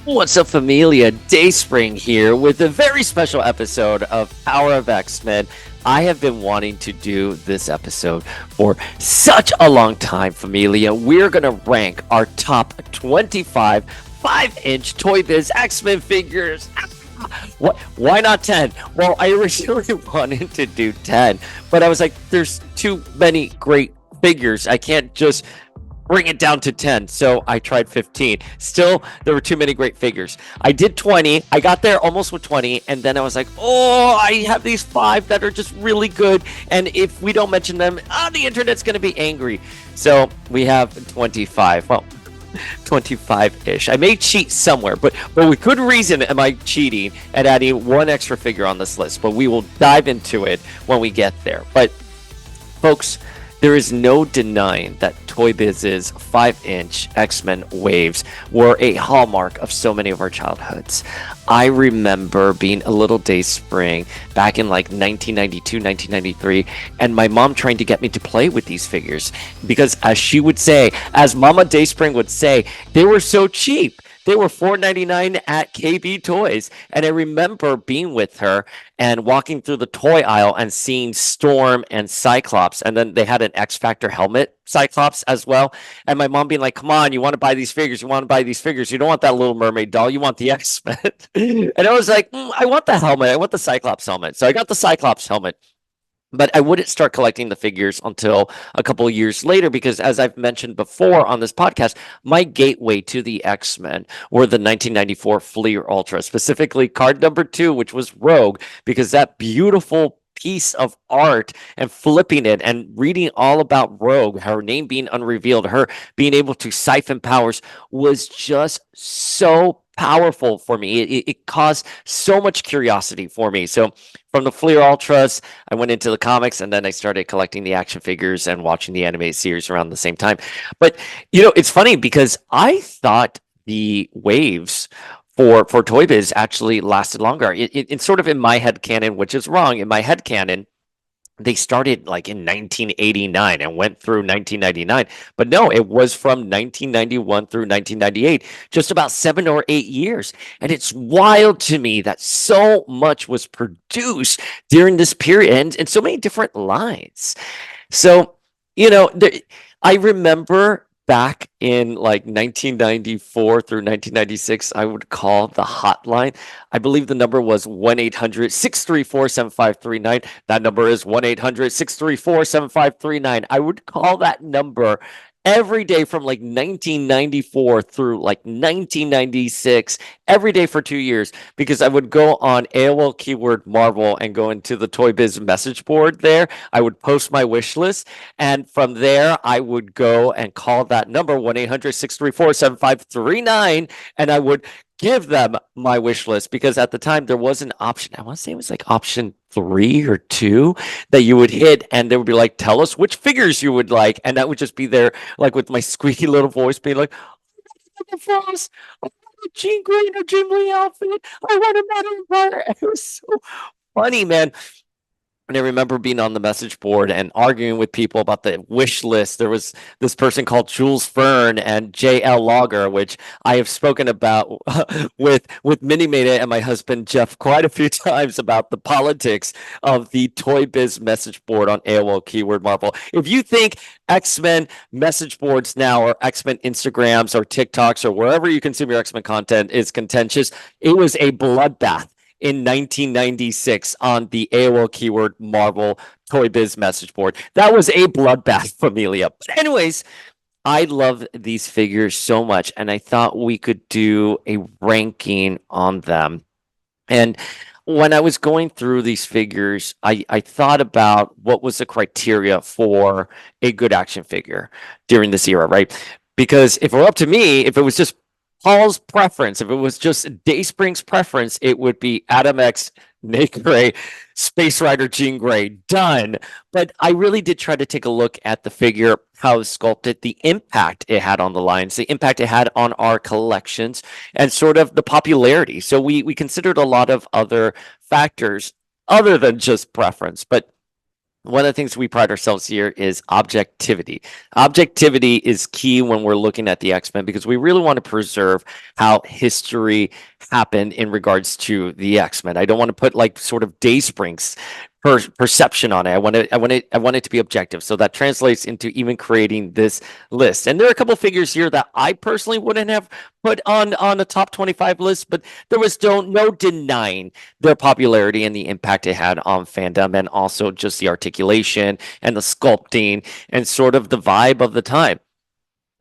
What's up, familia? Dayspring here with a very special episode of Power of X-Men. I have been wanting to do this episode for such a long time, familia. We're going to rank our top 25 5-inch ToyBiz X-Men figures. What? Why not 10? Well, I originally wanted to do 10, but I was like, there's too many great figures. I can't just bring it down to 10. So I tried 15. Still, there were too many great figures. I did 20. I got there almost with 20. And then I was like, oh, I have these 5 that are just really good. And if we don't mention them, the internet's going to be angry. So we have 25. Well, 25-ish. I may cheat somewhere, but with good reason am I cheating and adding one extra figure on this list. But we will dive into it when we get there. But folks, there is no denying that ToyBiz's 5-inch X-Men waves were a hallmark of so many of our childhoods. I remember being a little Dayspring back in like 1992, 1993, and my mom trying to get me to play with these figures because, as she would say, as Mama Dayspring would say, they were so cheap. They were $4.99 at KB Toys. And I remember being with her and walking through the toy aisle and seeing Storm and Cyclops. And then they had an X Factor helmet, Cyclops, as well. And my mom being like, come on, you want to buy these figures. You want to buy these figures. You don't want that Little Mermaid doll. You want the X-Men. And I was like, I want the helmet. I want the Cyclops helmet. So I got the Cyclops helmet. But I wouldn't start collecting the figures until a couple of years later because, as I've mentioned before on this podcast, my gateway to the X-Men were the 1994 Fleer Ultra, specifically card number 2, which was Rogue, because that beautiful piece of art and flipping it and reading all about Rogue, her name being unrevealed, her being able to siphon powers was just so powerful for me. It caused so much curiosity for me. So from the Fleer Ultras, I went into the comics and then I started collecting the action figures and watching the animated series around the same time. But, it's funny because I thought the waves for ToyBiz actually lasted longer. It's sort of in my head canon, which is wrong. In my head canon, they started like in 1989 and went through 1999. But no, it was from 1991 through 1998, just about 7 or 8 years. And it's wild to me that so much was produced during this period and so many different lines. So, I remember back in like 1994 through 1996, I would call the hotline. I believe the number was 1-800-634-7539. That number is 1-800-634-7539. I would call that number every day from like 1994 through like 1996, every day for 2 years, because I would go on AOL keyword Marvel and go into the ToyBiz message board there. I would post my wish list. And from there, I would go and call that number 1-800-634-7539. And I would give them my wish list because at the time there was an option. I want to say it was like option 3 or 2 that you would hit and they would be like, tell us which figures you would like. And that would just be there like with my squeaky little voice being like, the Frost, I want a Jean Grey in a Jim Lee outfit. I want a Metal Empire. It was so funny, man. And I remember being on the message board and arguing with people about the wish list. There was this person called Jules Fern and JL Logger, which I have spoken about with Minnie Mayday and my husband Jeff quite a few times about the politics of the ToyBiz message board on AOL keyword Marvel. If you think X-Men message boards now or X-Men Instagrams or TikToks or wherever you consume your X-Men content is contentious, it was a bloodbath in 1996 on the AOL keyword Marvel ToyBiz message board. That was a bloodbath, familia. But anyways, I love these figures so much, and I thought we could do a ranking on them. And when I was going through these figures, I thought about what was the criteria for a good action figure during this era, right? Because if it were up to me, if it was just Paul's preference, if it was just Dayspring's preference, it would be Adam X, Nick Gray, Space Rider Jean Grey, done. But I really did try to take a look at the figure, how it was sculpted, the impact it had on the lines, the impact it had on our collections, and sort of the popularity. So we considered a lot of other factors other than just preference. But one of the things we pride ourselves here is objectivity. Objectivity is key when we're looking at the X-Men because we really want to preserve how history happened in regards to the X-Men. I don't want to put like sort of Daysprings perception on it. I want it to be objective. So that translates into even creating this list. And there are a couple figures here that I personally wouldn't have put on a top 25 list, but there was no denying their popularity and the impact it had on fandom, and also just the articulation and the sculpting and sort of the vibe of the time.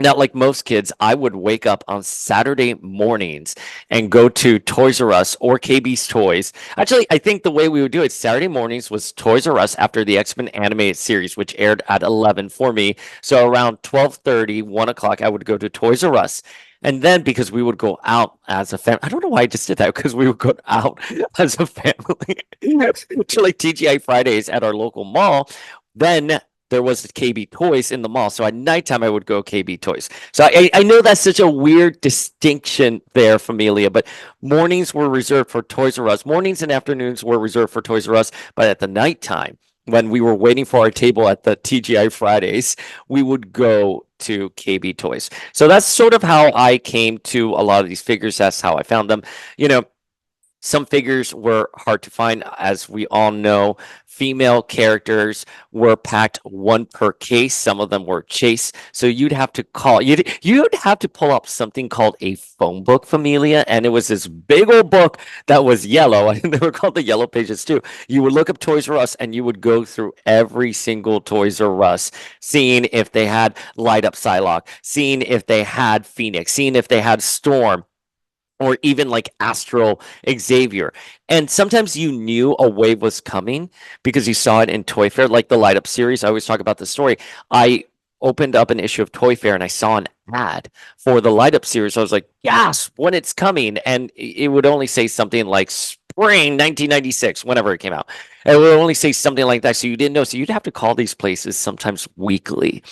Now, like most kids, I would wake up on Saturday mornings and go to Toys R Us or KB's Toys. Actually, I think the way we would do it Saturday mornings was Toys R Us after the X-Men animated series, which aired at 11 for me. So around 12:30, 1 o'clock, I would go to Toys R Us. And then because we would go out as a family, I don't know why I just did that, because we would go out as a family to like TGI Fridays at our local mall. Then there was KB Toys in the mall. So at nighttime, I would go KB Toys. So I know that's such a weird distinction there, Familia, but mornings were reserved for Toys R Us. Mornings and afternoons were reserved for Toys R Us. But at the nighttime, when we were waiting for our table at the TGI Fridays, we would go to KB Toys. So that's sort of how I came to a lot of these figures. That's how I found them. You know, some figures were hard to find. As we all know, female characters were packed one per case. Some of them were chase. So you'd have to you'd have to pull up something called a phone book, Familia. And it was this big old book that was yellow. And they were called the yellow pages too. You would look up Toys R Us and you would go through every single Toys R Us, seeing if they had light up Psylocke, seeing if they had Phoenix, seeing if they had Storm, or even like Astral Xavier. And sometimes you knew a wave was coming because you saw it in Toy Fair, like the Light Up series. I always talk about the story. I opened up an issue of Toy Fair and I saw an ad for the Light Up series. I was like, yes, when it's coming. And it would only say something like spring 1996, whenever it came out. It would only say something like that. So you didn't know. So you'd have to call these places sometimes weekly,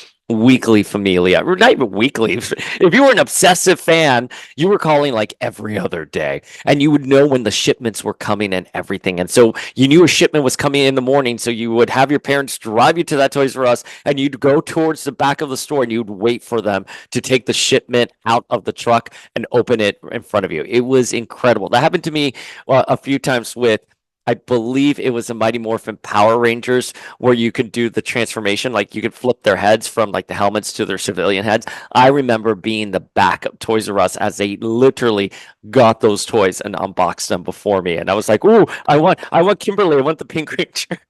Familia, or not even weekly. If you were an obsessive fan, you were calling like every other day, and you would know when the shipments were coming and everything. And so you knew a shipment was coming in the morning, so you would have your parents drive you to that Toys R Us, and you'd go towards the back of the store and you'd wait for them to take the shipment out of the truck and open it in front of you. It was incredible. That happened to me a few times with, I believe it was the Mighty Morphin Power Rangers, where you could do the transformation, like you could flip their heads from like the helmets to their civilian heads. I remember being the back of Toys R Us as they literally got those toys and unboxed them before me, and I was like, "Ooh, I want Kimberly, I want the Pink Ranger."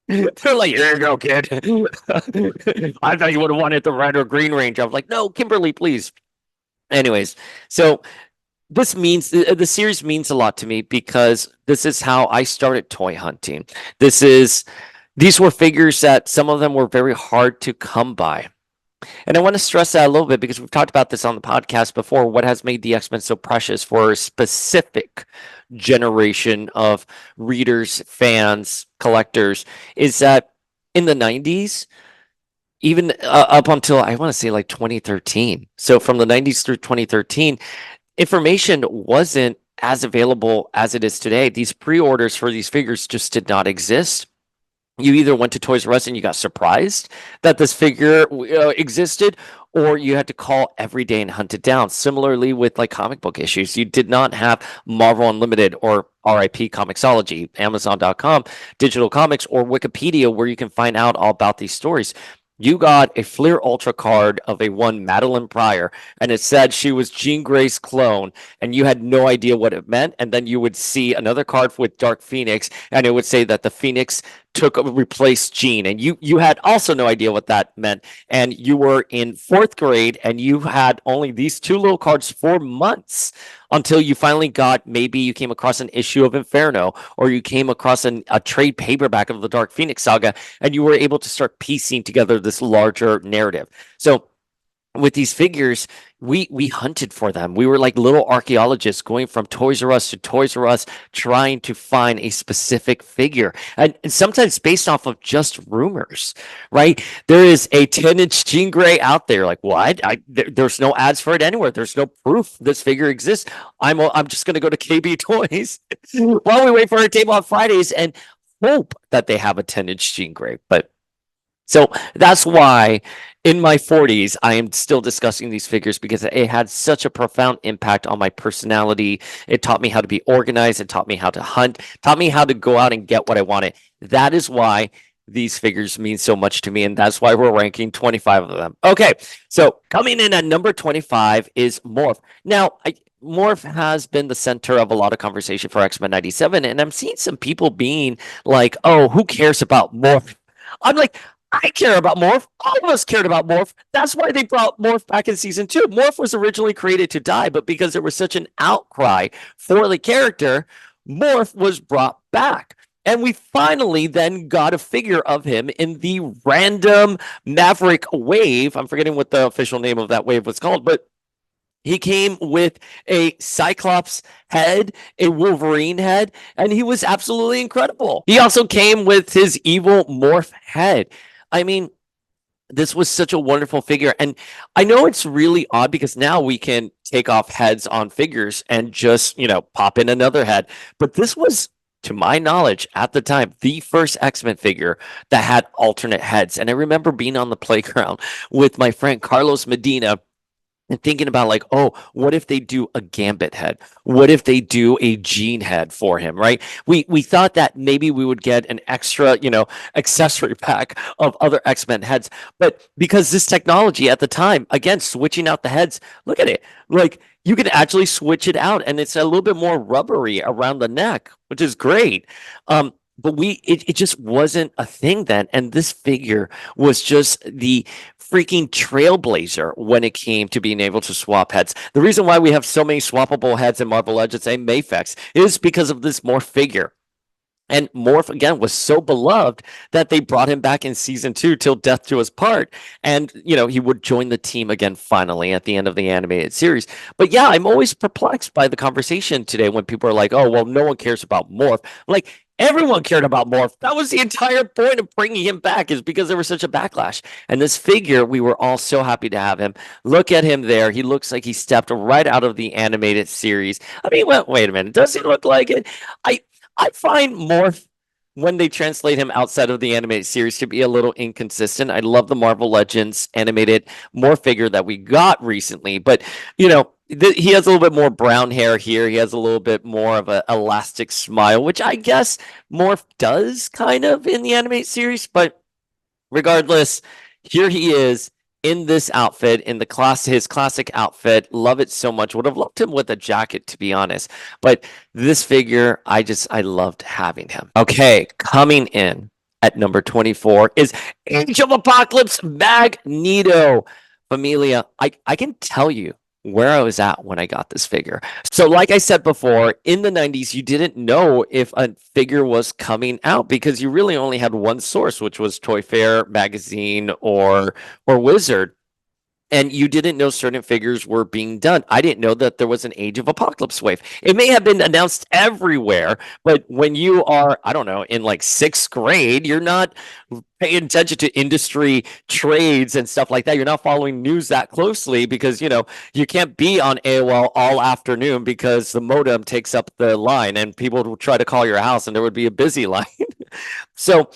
They're like, "Here you go, kid." I thought you would have wanted the Red or Green Ranger. I was like, "No, Kimberly, please." Anyways, so this means the series means a lot to me because this is how I started toy hunting. These were figures that some of them were very hard to come by. And I want to stress that a little bit because we've talked about this on the podcast before. What has made the X-Men so precious for a specific generation of readers, fans, collectors is that in the 90s, even up until I want to say like 2013. So from the 90s through 2013, information wasn't as available as it is today. These pre-orders for these figures just did not exist. You either went to Toys R Us and you got surprised that this figure existed, or you had to call every day and hunt it down. Similarly with like comic book issues, you did not have Marvel Unlimited or RIP Comixology, Amazon.com, digital comics, or Wikipedia, where you can find out all about these stories. You got a Fleer Ultra card of a one Madeline Pryor, and it said she was Jean Grey's clone, and you had no idea what it meant. And then you would see another card with Dark Phoenix, and it would say that the Phoenix replaced Jean, and you had also no idea what that meant. And you were in fourth grade, and you had only these two little cards for months until you finally got, maybe you came across an issue of Inferno, or you came across a trade paperback of the Dark Phoenix saga, and you were able to start piecing together this larger narrative. So with these figures, we hunted for them. We were like little archaeologists going from Toys R Us to Toys R Us, trying to find a specific figure, and sometimes based off of just rumors, right? There is a 10-inch Jean Grey out there. Like, what? There's no ads for it anywhere. There's no proof this figure exists. I'm just going to go to KB Toys while we wait for our table on Fridays and hope that they have a 10-inch Jean Grey. But So that's why in my 40s, I am still discussing these figures because it had such a profound impact on my personality. It taught me how to be organized. It taught me how to hunt, taught me how to go out and get what I wanted. That is why these figures mean so much to me. And that's why we're ranking 25 of them. Okay. So coming in at number 25 is Morph. Now, Morph has been the center of a lot of conversation for X-Men 97. And I'm seeing some people being like, oh, who cares about Morph? I'm like, I care about Morph. All of us cared about Morph. That's why they brought Morph back in season 2. Morph was originally created to die, but because there was such an outcry for the character, Morph was brought back. And we finally then got a figure of him in the random Maverick wave. I'm forgetting what the official name of that wave was called, but he came with a Cyclops head, a Wolverine head, and he was absolutely incredible. He also came with his evil Morph head. I mean, this was such a wonderful figure. And I know it's really odd because now we can take off heads on figures and just, pop in another head. But this was, to my knowledge, at the time, the first X-Men figure that had alternate heads. And I remember being on the playground with my friend Carlos Medina and thinking about like, oh, what if they do a Gambit head? What if they do a Jean head for him, right? We thought that maybe we would get an extra, accessory pack of other X-Men heads. But because this technology at the time, again, switching out the heads, look at it. Like you can actually switch it out and it's a little bit more rubbery around the neck, which is great. But it just wasn't a thing then. And this figure was just the freaking trailblazer when it came to being able to swap heads. The reason why we have so many swappable heads in Marvel Legends and Mayfex is because of this Morph figure. And Morph, again, was so beloved that they brought him back in season 2 till death do us part. And, he would join the team again finally at the end of the animated series. But yeah, I'm always perplexed by the conversation today when people are like, oh, well, no one cares about Morph. I'm like, everyone cared about Morph. That was the entire point of bringing him back is because there was such a backlash. And this figure, we were all so happy to have him. Look at him there. He looks like he stepped right out of the animated series. I mean, wait a minute. Does he look like it? I find Morph, when they translate him outside of the animated series, to be a little inconsistent. I love the Marvel Legends animated Morph figure that we got recently, but he has a little bit more brown hair here. He has a little bit more of an elastic smile, which I guess Morph does kind of in the animated series. But regardless, here he is in this outfit, in his classic outfit. Love it so much. Would have loved him with a jacket, to be honest. But this figure, I loved having him. Okay, coming in at number 24 is Age of Apocalypse Magneto. Familia, I can tell you where I was at when I got this figure. So like I said before, in the 90s, you didn't know if a figure was coming out because you really only had one source, which was Toy Fair magazine or Wizard. And you didn't know certain figures were being done. I didn't know that there was an Age of Apocalypse wave. It may have been announced everywhere, but when you are, I don't know, in like 6th grade, you're not paying attention to industry trades and stuff like that. You're not following news that closely because, you can't be on AOL all afternoon because the modem takes up the line and people will try to call your house and there would be a busy line. So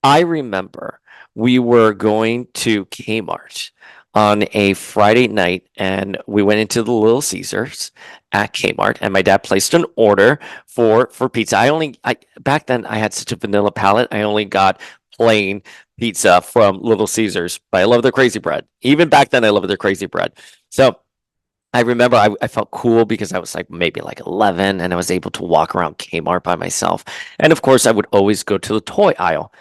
I remember we were going to Kmart on a Friday night, and we went into the Little Caesars at Kmart, and my dad placed an order for pizza. Back then I had such a vanilla palate. I only got plain pizza from Little Caesars, but I love their crazy bread. Even back then, I loved their crazy bread. So I remember I felt cool because I was like maybe like 11, and I was able to walk around Kmart by myself. And of course, I would always go to the toy aisle,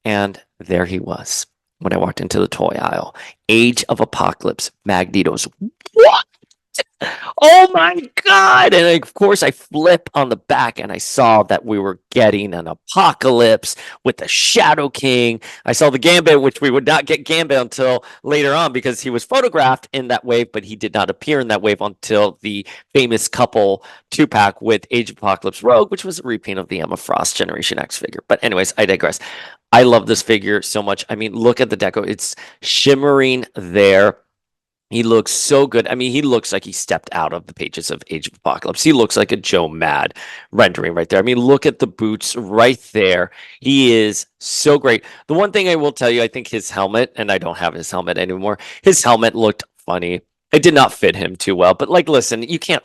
and there he was. When I walked into the toy aisle, Age of Apocalypse Magneto's. What? Oh my God. And of course, I flip on the back and I saw that we were getting an Apocalypse with the Shadow King. I saw the Gambit, which we would not get Gambit until later on because he was photographed in that wave, but he did not appear in that wave until the famous couple 2-pack with Age of Apocalypse Rogue, which was a repaint of the Emma Frost Generation X figure. But anyways, I digress. I love this figure so much. I mean, look at the deco. It's shimmering there. He looks so good. I mean, he looks like he stepped out of the pages of Age of Apocalypse. He looks like a Joe Mad rendering right there. I mean, look at the boots right there. He is so great. The one thing I will tell you, I think his helmet, and I don't have his helmet anymore, his helmet looked funny. It did not fit him too well. But like, listen, you can't,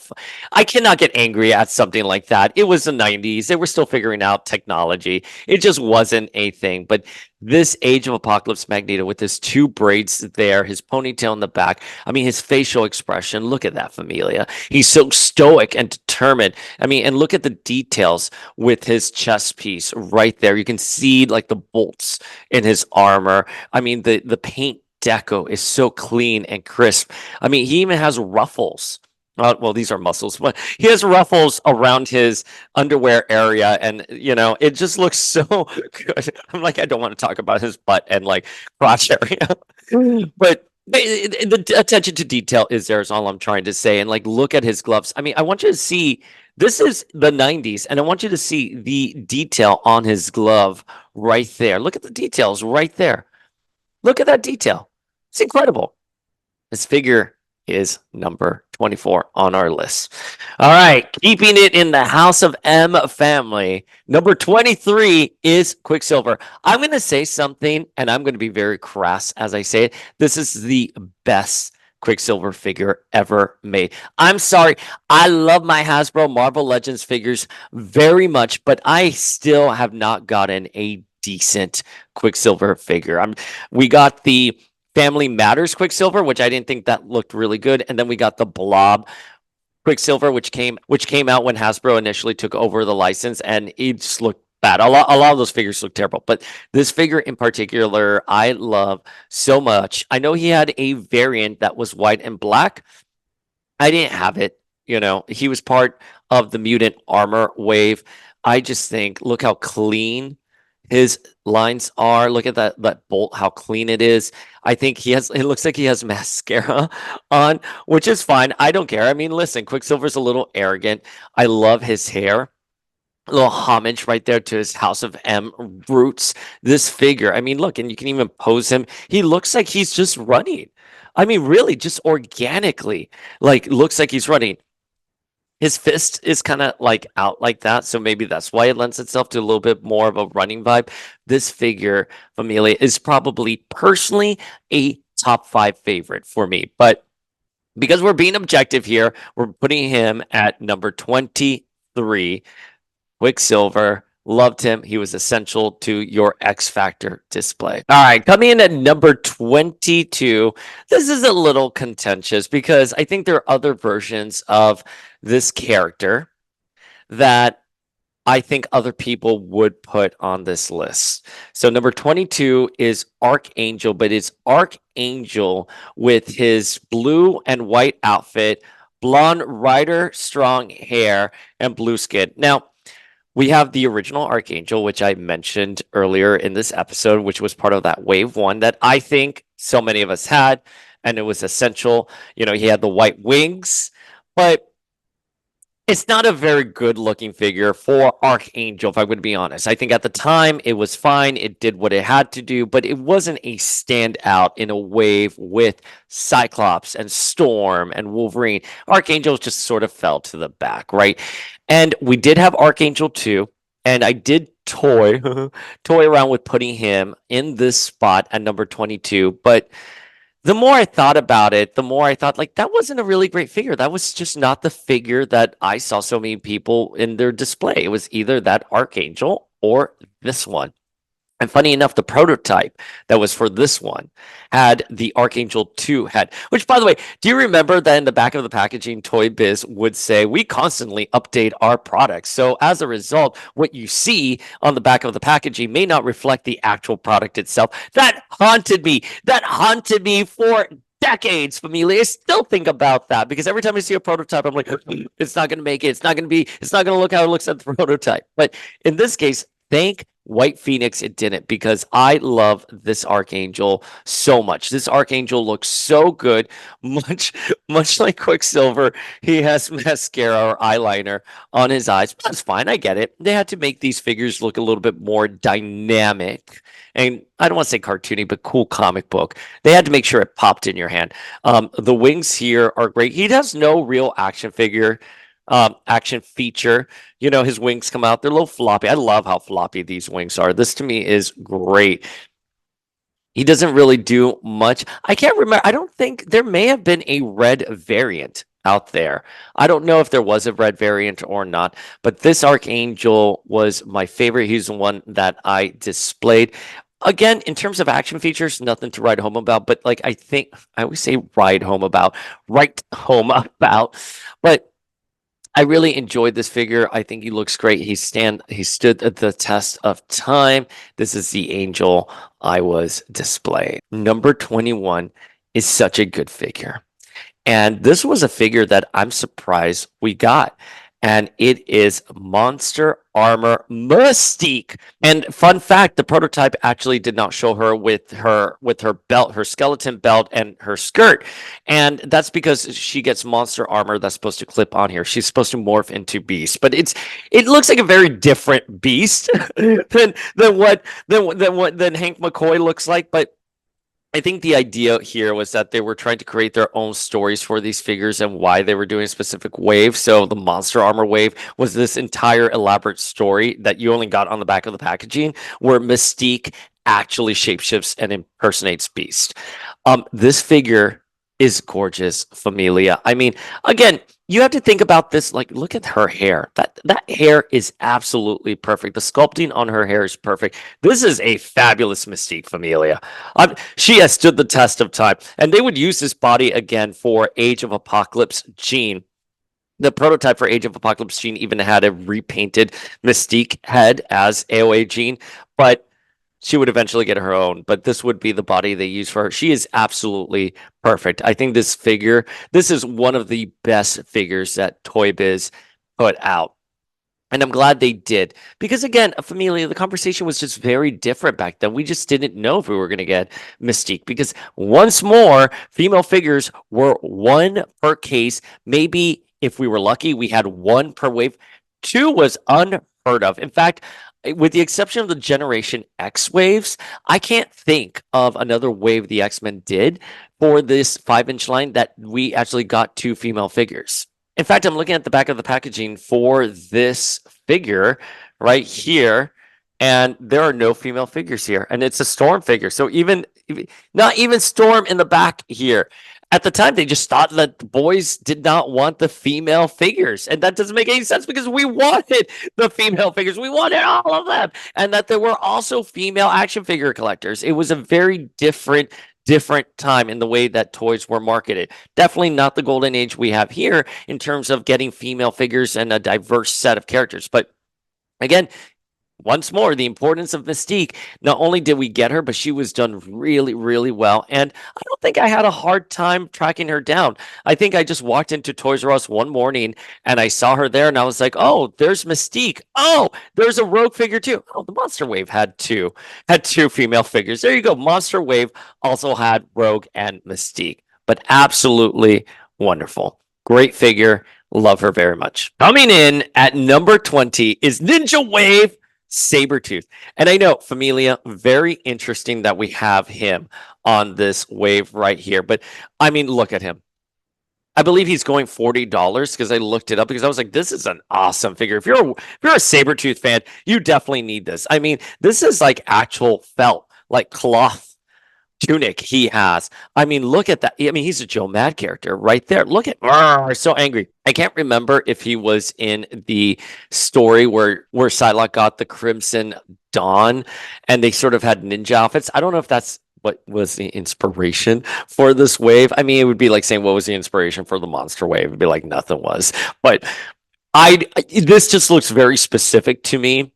I cannot get angry at something like that. It was the 90s. They were still figuring out technology. It just wasn't a thing. But this Age of Apocalypse Magneto with his two braids there, his ponytail in the back. I mean, his facial expression. Look at that, Familia. He's so stoic and determined. I mean, and look at the details with his chest piece right there. You can see like the bolts in his armor. I mean, the paint deco is so clean and crisp. I mean, he even has ruffles. Well, these are muscles, but he has ruffles around his underwear area, and it just looks so good. I'm like, I don't want to talk about his butt and like crotch area, but the attention to detail is there. Is all I'm trying to say. And like, look at his gloves. I mean, I want you to see. This is the 90s, and I want you to see the detail on his glove right there. Look at the details right there. Look at that detail. It's incredible. This figure is number 24 on our list. All right, keeping it in the House of M family. Number 23 is Quicksilver. I'm going to say something, and I'm going to be very crass as I say it. This is the best Quicksilver figure ever made. I'm sorry. I love my Hasbro Marvel Legends figures very much, but I still have not gotten a decent Quicksilver figure. We got the Family Matters Quicksilver, which I didn't think that looked really good, and then we got the Blob Quicksilver, which came out when Hasbro initially took over the license, and it just looked bad. A lot of those figures look terrible, but this figure in particular, I love so much. I know he had a variant that was white and black. I didn't have it. He was part of the mutant armor wave. I just think, look how clean his lines are. Look at that bolt, how clean it is. I think it looks like he has mascara on, which is fine. I don't care. I mean, listen, Quicksilver's a little arrogant. I love his hair. A little homage right there to his House of M roots. This figure, I mean, look, and you can even pose him. He looks like he's just running. I mean, really, just organically, like, looks like he's running. His fist is kind of like out like that, so maybe that's why it lends itself to a little bit more of a running vibe. This figure, Familia, is probably personally a top 5 favorite for me, but because we're being objective here, we're putting him at number 23. Quicksilver. Loved him. He was essential to your X Factor display. All right, coming in at number 22. This is a little contentious because I think there are other versions of this character that I think other people would put on this list. So number 22 is Archangel, but it's Archangel with his blue and white outfit, blonde rider strong hair, and blue skin. Now, we have the original Archangel, which I mentioned earlier in this episode, which was part of that wave one that I think so many of us had, and it was essential. He had the white wings, but it's not a very good looking figure for Archangel, if I'm going to be honest. I think at the time it was fine. It did what it had to do, but it wasn't a standout in a wave with Cyclops and Storm and Wolverine. Archangel just sort of fell to the back, right? And we did have Archangel 2, and I did toy around with putting him in this spot at number 22, but the more I thought about it, the more I thought, like, that wasn't a really great figure. That was just not the figure that I saw so many people in their display. It was either that Archangel or this one. And funny enough, the prototype that was for this one had the Archangel 2 head, which, by the way, do you remember that in the back of the packaging, ToyBiz would say, we constantly update our products. So as a result, what you see on the back of the packaging may not reflect the actual product itself. That haunted me. That haunted me for decades, Familia. I still think about that because every time I see a prototype, I'm like, it's not going to make it. It's not going to look how it looks at the prototype. But in this case, Thank White Phoenix it didn't, because I love this Archangel so much. This Archangel looks so good, much much like Quicksilver. He has mascara or eyeliner on his eyes. That's fine. I get it. They had to make these figures look a little bit more dynamic. And I don't want to say cartoony, but cool comic book. They had to make sure it popped in your hand. The wings here are great. He has no real action feature. You know, his wings come out, they're a little floppy. I love how floppy these wings are. This to me is great. He doesn't really do much. I can't remember. I don't think there may have been a red variant out there. I don't know if there was a red variant or not, but this Archangel was my favorite. He's the one that I displayed. Again, in terms of action features, nothing to write home about, but like I think I always say write home about, but I really enjoyed this figure. I think he looks great. He stood the test of time. This is the angel I was displaying. Number 21 is such a good figure. And this was a figure that I'm surprised we got. And it is Monster Armor Mystique. And fun fact, the prototype actually did not show her with her belt, her skeleton belt, and her skirt. And that's because she gets monster armor that's supposed to clip on here. She's supposed to morph into Beast. But it looks like a very different Beast than Hank McCoy looks like. But I think the idea here was that they were trying to create their own stories for these figures and why they were doing a specific wave. So the Monster Armor wave was this entire elaborate story that you only got on the back of the packaging, where Mystique actually shapeshifts and impersonates Beast. This figure is gorgeous, Familia. I mean, again, you have to think about this. Like, look at her hair. That hair is absolutely perfect. The sculpting on her hair is perfect. This is a fabulous Mystique, Familia. She has stood the test of time, and they would use this body again for Age of Apocalypse Jean. The prototype for Age of Apocalypse Jean even had a repainted Mystique head as AOA Jean, but she would eventually get her own, but this would be the body they use for her. She is absolutely perfect. I think this is one of the best figures that ToyBiz put out. And I'm glad they did, because again, Familia, the conversation was just very different back then. We just didn't know if we were going to get Mystique, because once more, female figures were one per case. Maybe if we were lucky, we had one per wave. Two was unheard of. In fact, with the exception of the Generation X waves, I can't think of another wave the X-Men did for this 5-inch line that we actually got two female figures. In fact, I'm looking at the back of the packaging for this figure right here, and there are no female figures here, and it's a Storm figure. So not even Storm in the back here. At the time, they just thought that the boys did not want the female figures. And that doesn't make any sense, because we wanted the female figures. We wanted all of them. And that there were also female action figure collectors. It was a very different time in the way that toys were marketed. Definitely not the golden age we have here in terms of getting female figures and a diverse set of characters. But again, once more, the importance of Mystique. Not only did we get her, but she was done really, really well. And I don't think I had a hard time tracking her down. I think I just walked into Toys R Us one morning and I saw her there, and I was like, oh, there's Mystique. Oh, there's a Rogue figure too. Oh, the Monster Wave had two female figures. There you go. Monster Wave also had Rogue and Mystique, but absolutely wonderful. Great figure. Love her very much. Coming in at number 20 is Ninja Wave Sabretooth. And I know, Familia, very interesting that we have him on this wave right here. But I mean, look at him. I believe he's going $40, because I looked it up, because I was like, this is an awesome figure. If you're a Sabretooth fan, you definitely need this. I mean, this is like actual felt, like cloth tunic he has. I mean, look at that. I mean, he's a Joe Mad character right there. Look at so angry. I can't remember if he was in the story where Psylocke got the Crimson Dawn and they sort of had ninja outfits. I don't know if that's what was the inspiration for this wave. I mean, it would be like saying, what was the inspiration for the monster wave? It'd be like nothing was. But this just looks very specific to me.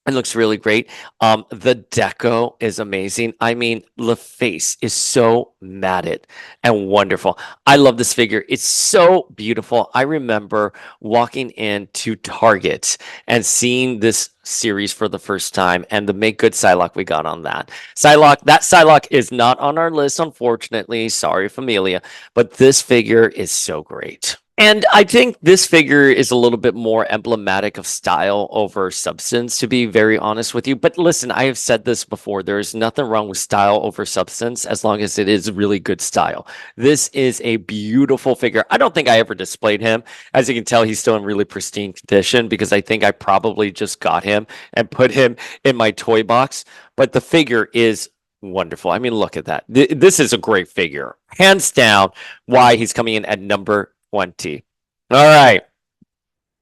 It looks really great. The deco is amazing. I mean, the face is so matted and wonderful. I love this figure. It's so beautiful. I remember walking into Target and seeing this series for the first time and the Make Good Psylocke we got on that. That Psylocke is not on our list, unfortunately. Sorry, Familia, but this figure is so great. And I think this figure is a little bit more emblematic of style over substance, to be very honest with you. But listen, I have said this before. There is nothing wrong with style over substance as long as it is really good style. This is a beautiful figure. I don't think I ever displayed him. As you can tell, he's still in really pristine condition because I think I probably just got him and put him in my toy box. But the figure is wonderful. I mean, look at that. This is a great figure. Hands down, why he's coming in at number 20. All right.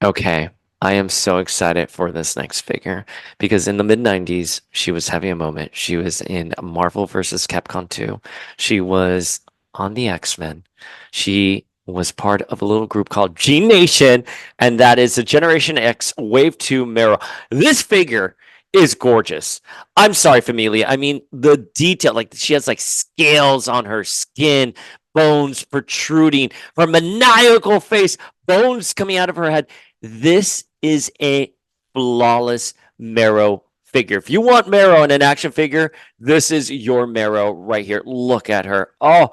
Okay. I am so excited for this next figure because in the mid 90s, she was having a moment. She was in Marvel vs. Capcom 2. She was on the X-Men. She was part of a little group called G Nation, and that is the Generation X Wave 2 Mero. This figure is gorgeous. I'm sorry, Familia. I mean, the detail, like she has like scales on her skin, bones protruding, her maniacal face, bones coming out of her head. This is a flawless Marrow figure. If you want Marrow in an action figure, this is your Marrow right here. Look at her. Oh,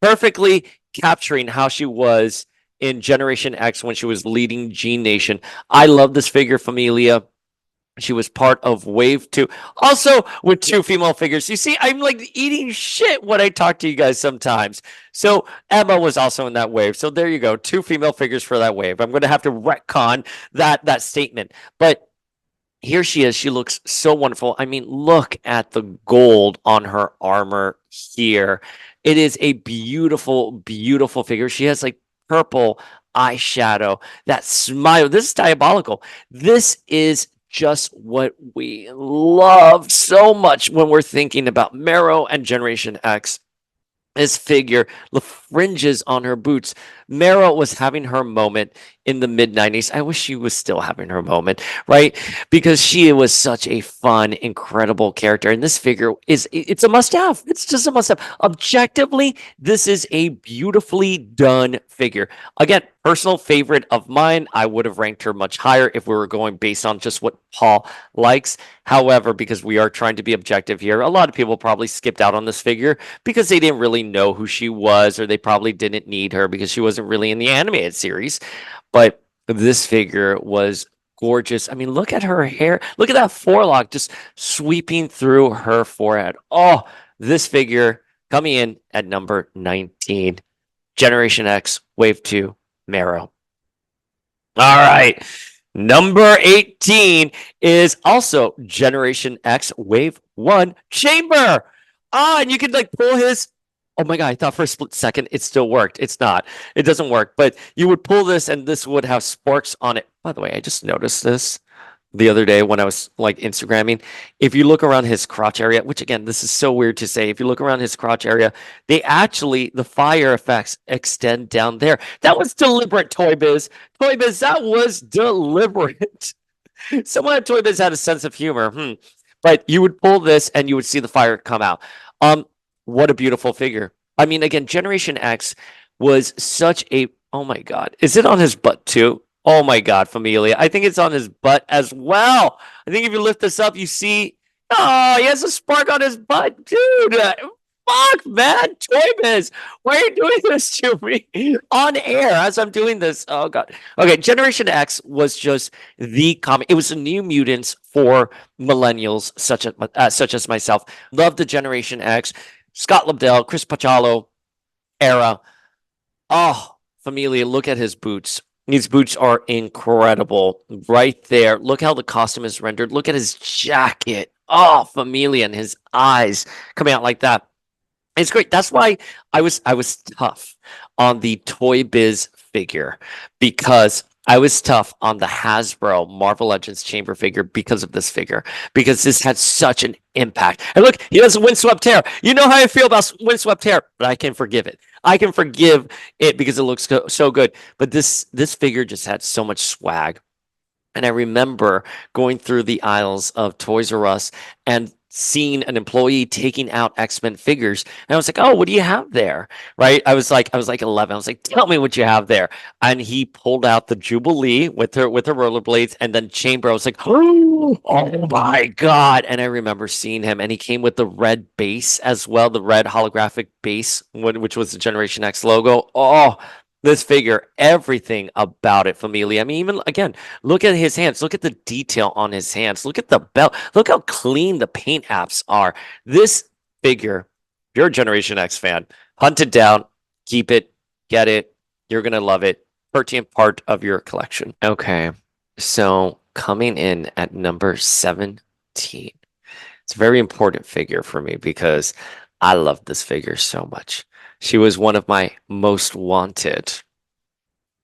perfectly capturing how she was in Generation X when she was leading G Nation. I love this figure, Familia. She was part of Wave 2. Also, with two female figures. You see, I'm like eating shit when I talk to you guys sometimes. So, Emma was also in that wave. So, there you go. Two female figures for that wave. I'm going to have to retcon that statement. But here she is. She looks so wonderful. I mean, look at the gold on her armor here. It is a beautiful, beautiful figure. She has like purple eyeshadow. That smile. This is diabolical. This is just what we love so much when we're thinking about Marrow and Generation X. This figure, the fringes on her boots. Marrow was having her moment in the mid 90s. I wish she was still having her moment, right? Because she was such a fun, incredible character. And this figure it's a must have. It's just a must have. Objectively, this is a beautifully done figure. Again, personal favorite of mine. I would have ranked her much higher if we were going based on just what Paul likes. However, because we are trying to be objective here, a lot of people probably skipped out on this figure because they didn't really know who she was, or they probably didn't need her because she wasn't really in the animated series. But this figure was gorgeous. I mean, look at her hair. Look at that forelock just sweeping through her forehead. Oh, this figure coming in at number 19. Generation X Wave 2 Marrow. All right. Number 18 is also Generation X Wave 1 Chamber. Ah, and you can like pull his. Oh my God, I thought for a split second it still worked. It's not. It doesn't work. But you would pull this and this would have sparks on it. By the way, I just noticed this the other day when I was like Instagramming. If you look around his crotch area, which again, this is so weird to say, if you look around his crotch area, the fire effects extend down there. That was deliberate, ToyBiz. ToyBiz, that was deliberate. Someone at ToyBiz had a sense of humor. But you would pull this and you would see the fire come out. What a beautiful figure. I mean, again, Generation X was such a, oh my God. Is it on his butt too? Oh my God, Familia. I think it's on his butt as well. I think if you lift this up, you see, oh, he has a spark on his butt, dude. Fuck, man. ToyBiz, why are you doing this to me on air as I'm doing this? Oh God. Okay, Generation X was just the comic. It was the New Mutants for millennials, such as myself. Love the Generation X. Scott Lobdell, Chris Pachalo era. Oh, Familia, look at his boots. These boots are incredible right there. Look how the costume is rendered. Look at his jacket. Oh, Familia, and his eyes coming out like that. It's great. That's why I was tough on the Toy Biz figure, because I was tough on the Hasbro Marvel Legends Chamber figure because of this figure, because this had such an impact. And look, he has a windswept hair. You know how I feel about windswept hair, but I can forgive it. I can forgive it because it looks so good. But this figure just had so much swag. And I remember going through the aisles of Toys R Us and seeing an employee taking out X-Men figures. And I was like, "Oh, what do you have there?" Right? I was like 11. I was like, "Tell me what you have there." And he pulled out the Jubilee with her rollerblades and then Chamber. I was like, "Oh my God." And I remember seeing him and he came with the red base as well, the red holographic base, which was the Generation X logo. Oh, this figure, everything about it, Familia. I mean, even again, look at his hands. Look at the detail on his hands. Look at the belt. Look how clean the paint apps are. This figure, if you're a Generation X fan, hunt it down, keep it, get it. You're gonna love it. 13th part of your collection. Okay, so coming in at number 17. It's a very important figure for me because I love this figure so much. She was one of my most wanted,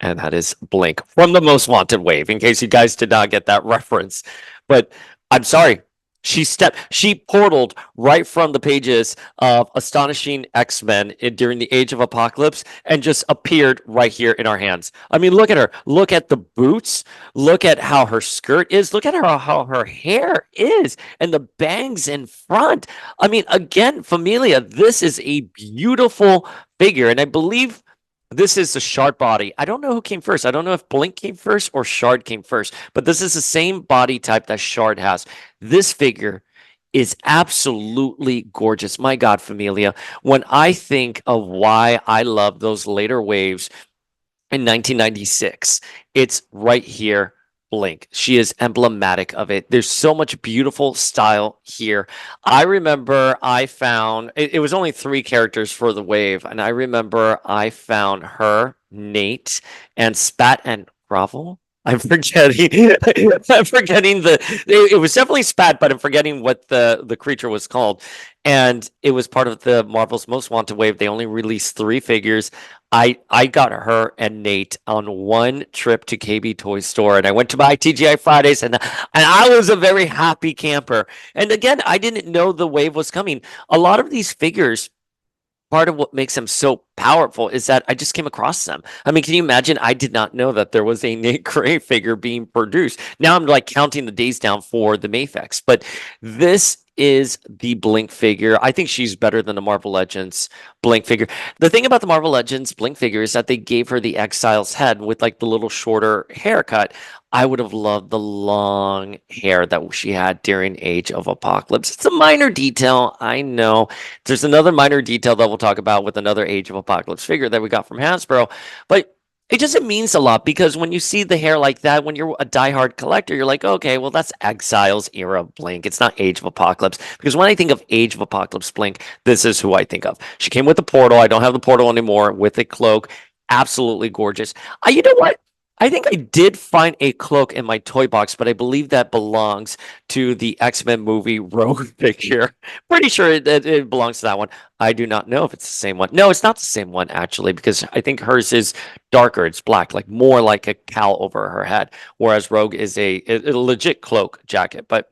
and that is Blink from the Most Wanted wave, in case you guys did not get that reference. But I'm sorry, she portaled right from the pages of Astonishing X-Men during the Age of Apocalypse and just appeared right here in our hands. I mean, look at her. Look at the boots. Look at how her skirt is. Look at how her hair is and the bangs in front. I mean, again, Familia, this is a beautiful figure, and I believe this is the Shard body. I don't know who came first. I don't know if Blink came first or Shard came first, but this is the same body type that Shard has. This figure is absolutely gorgeous. My God, Familia. When I think of why I love those later waves, in 1996. It's right here, Blink. She is emblematic of it. There's so much beautiful style here. I remember I found it was only three characters for the wave, and I remember I found her, Nate, and Spat and Grovel. I'm forgetting. I'm forgetting it was definitely Spat, but I'm forgetting what the creature was called. And it was part of the Marvel's Most Wanted wave. They only released three figures. I got her and Nate on one trip to KB Toy Store, and I went to my TGI Fridays, and I was a very happy camper. And again, I didn't know the wave was coming. A lot of these figures, part of what makes them so powerful is that I just came across them. I mean, can you imagine? I did not know that there was a Nate Gray figure being produced. Now I'm like counting the days down for the Mafex, but this is the Blink figure. I think she's better than the Marvel Legends Blink figure. The thing about the Marvel Legends Blink figure is that they gave her the Exile's head with like the little shorter haircut. I would have loved the long hair that she had during Age of Apocalypse. It's a minor detail, I know. There's another minor detail that we'll talk about with another Age of Apocalypse figure that we got from Hasbro, but it just means a lot because when you see the hair like that, when you're a diehard collector, you're like, okay, well, that's Exile's era Blink. It's not Age of Apocalypse. Because when I think of Age of Apocalypse Blink, this is who I think of. She came with the portal. I don't have the portal anymore, with a cloak. Absolutely gorgeous. You know what? I think I did find a cloak in my toy box, but I believe that belongs to the X-Men movie Rogue figure. Pretty sure it belongs to that one. I do not know if it's the same one. No, it's not the same one, actually, because I think hers is darker. It's black, like more like a cowl over her head, whereas Rogue is a legit cloak jacket. But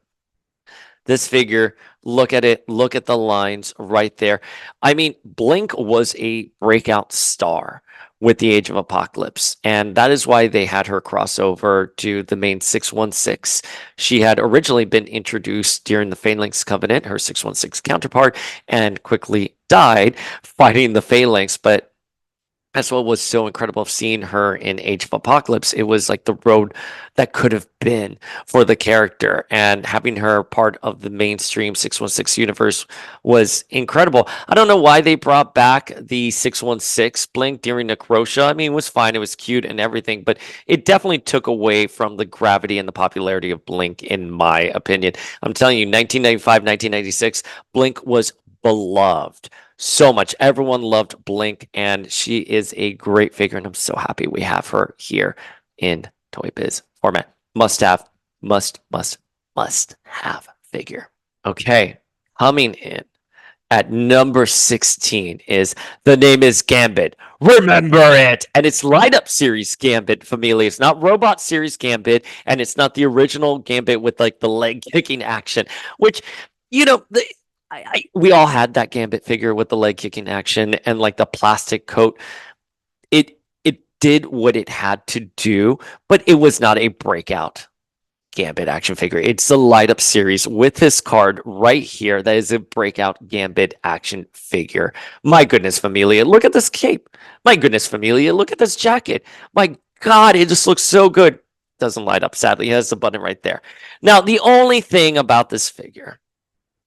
this figure, look at it, look at the lines right there. I mean, Blink was a breakout star with the Age of Apocalypse, and that is why they had her cross over to the main 616. She had originally been introduced during the Phalanx Covenant, her 616 counterpart, and quickly died fighting the Phalanx, but that's what was so incredible of seeing her in Age of Apocalypse. It was like the road that could have been for the character, and having her part of the mainstream 616 universe was incredible. I don't know why they brought back the 616 Blink during Necrosha. I mean, it was fine, it was cute and everything, but it definitely took away from the gravity and the popularity of Blink, in my opinion. I'm telling you, 1995, 1996, Blink was beloved so much. Everyone loved Blink, and she is a great figure, and I'm so happy we have her here in Toy Biz format. Must have, must have figure. Okay, coming in at number 16 is the name is Gambit. Remember it! And it's Light Up Series Gambit, Familia. It's not Robot Series Gambit, and it's not the original Gambit with like the leg kicking action, which, you know, we all had that Gambit figure with the leg kicking action and like the plastic coat. It did what it had to do, but it was not a breakout Gambit action figure. It's the light up series with this card right here. That is a breakout Gambit action figure. My goodness, Familia, look at this cape. My goodness, Familia, look at this jacket. My God, it just looks so good. Doesn't light up, sadly. It has the button right there. Now, the only thing about this figure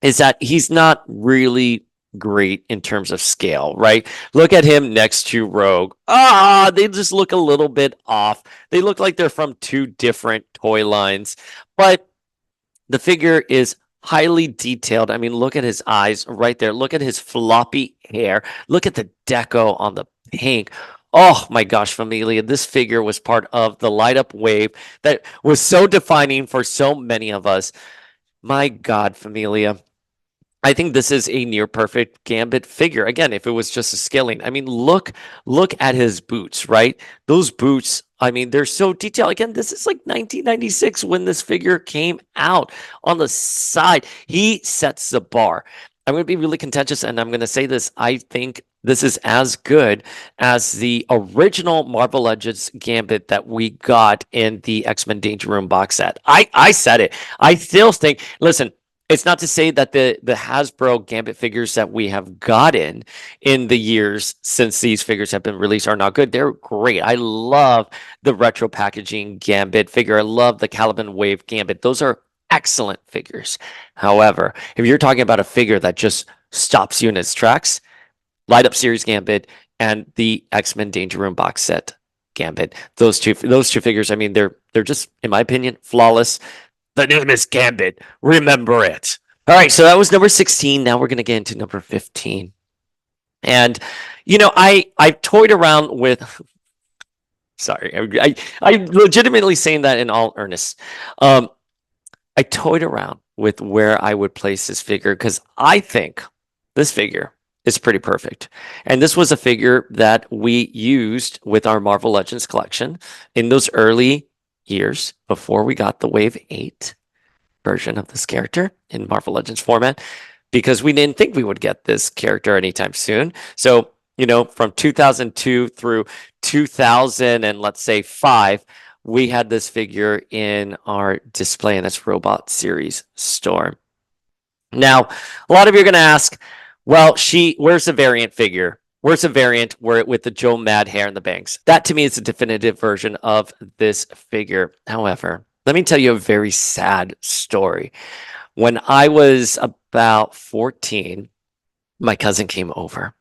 is that he's not really great in terms of scale, right? Look at him next to Rogue. They just look a little bit off. They look like they're from two different toy lines, but the figure is highly detailed. I mean, look at his eyes right there. Look at his floppy hair. Look at the deco on the pink. Oh my gosh, Familia, this figure was part of the light up wave that was so defining for so many of us. My God, Familia. I think this is a near perfect Gambit figure. Again, if it was just a scaling, I mean, look at his boots, right? Those boots, I mean, they're so detailed. Again, this is like 1996 when this figure came out. On the side, he sets the bar. I'm going to be really contentious, and I'm going to say this. I think this is as good as the original Marvel Legends Gambit that we got in the X-Men Danger Room box set. I said it. I still think, listen, it's not to say that the Hasbro Gambit figures that we have gotten in the years since these figures have been released are not good. They're great. I love the retro packaging Gambit figure. I love the Caliban Wave Gambit. Those are excellent figures. However, if you're talking about a figure that just stops you in its tracks, Light Up Series Gambit and the X-Men Danger Room box set Gambit, those two figures, I mean, they're just, in my opinion, flawless. The name is Gambit. Remember it. All right, so that was number 16. Now we're going to get into number 15. And, you know, I've toyed around with... Sorry, I legitimately saying that in all earnest. I toyed around with where I would place this figure because I think this figure is pretty perfect. And this was a figure that we used with our Marvel Legends collection in those early years before we got the Wave 8 version of this character in Marvel Legends format, because we didn't think we would get this character anytime soon. So, you know, from 2002 through 2000 and let's say 5, we had this figure in our display in this Robot Series store. Now, a lot of you are going to ask, well, where's the variant figure? Where's the variant with the Joe Mad hair and the bangs? That to me is a definitive version of this figure. However, let me tell you a very sad story. When I was about 14, my cousin came over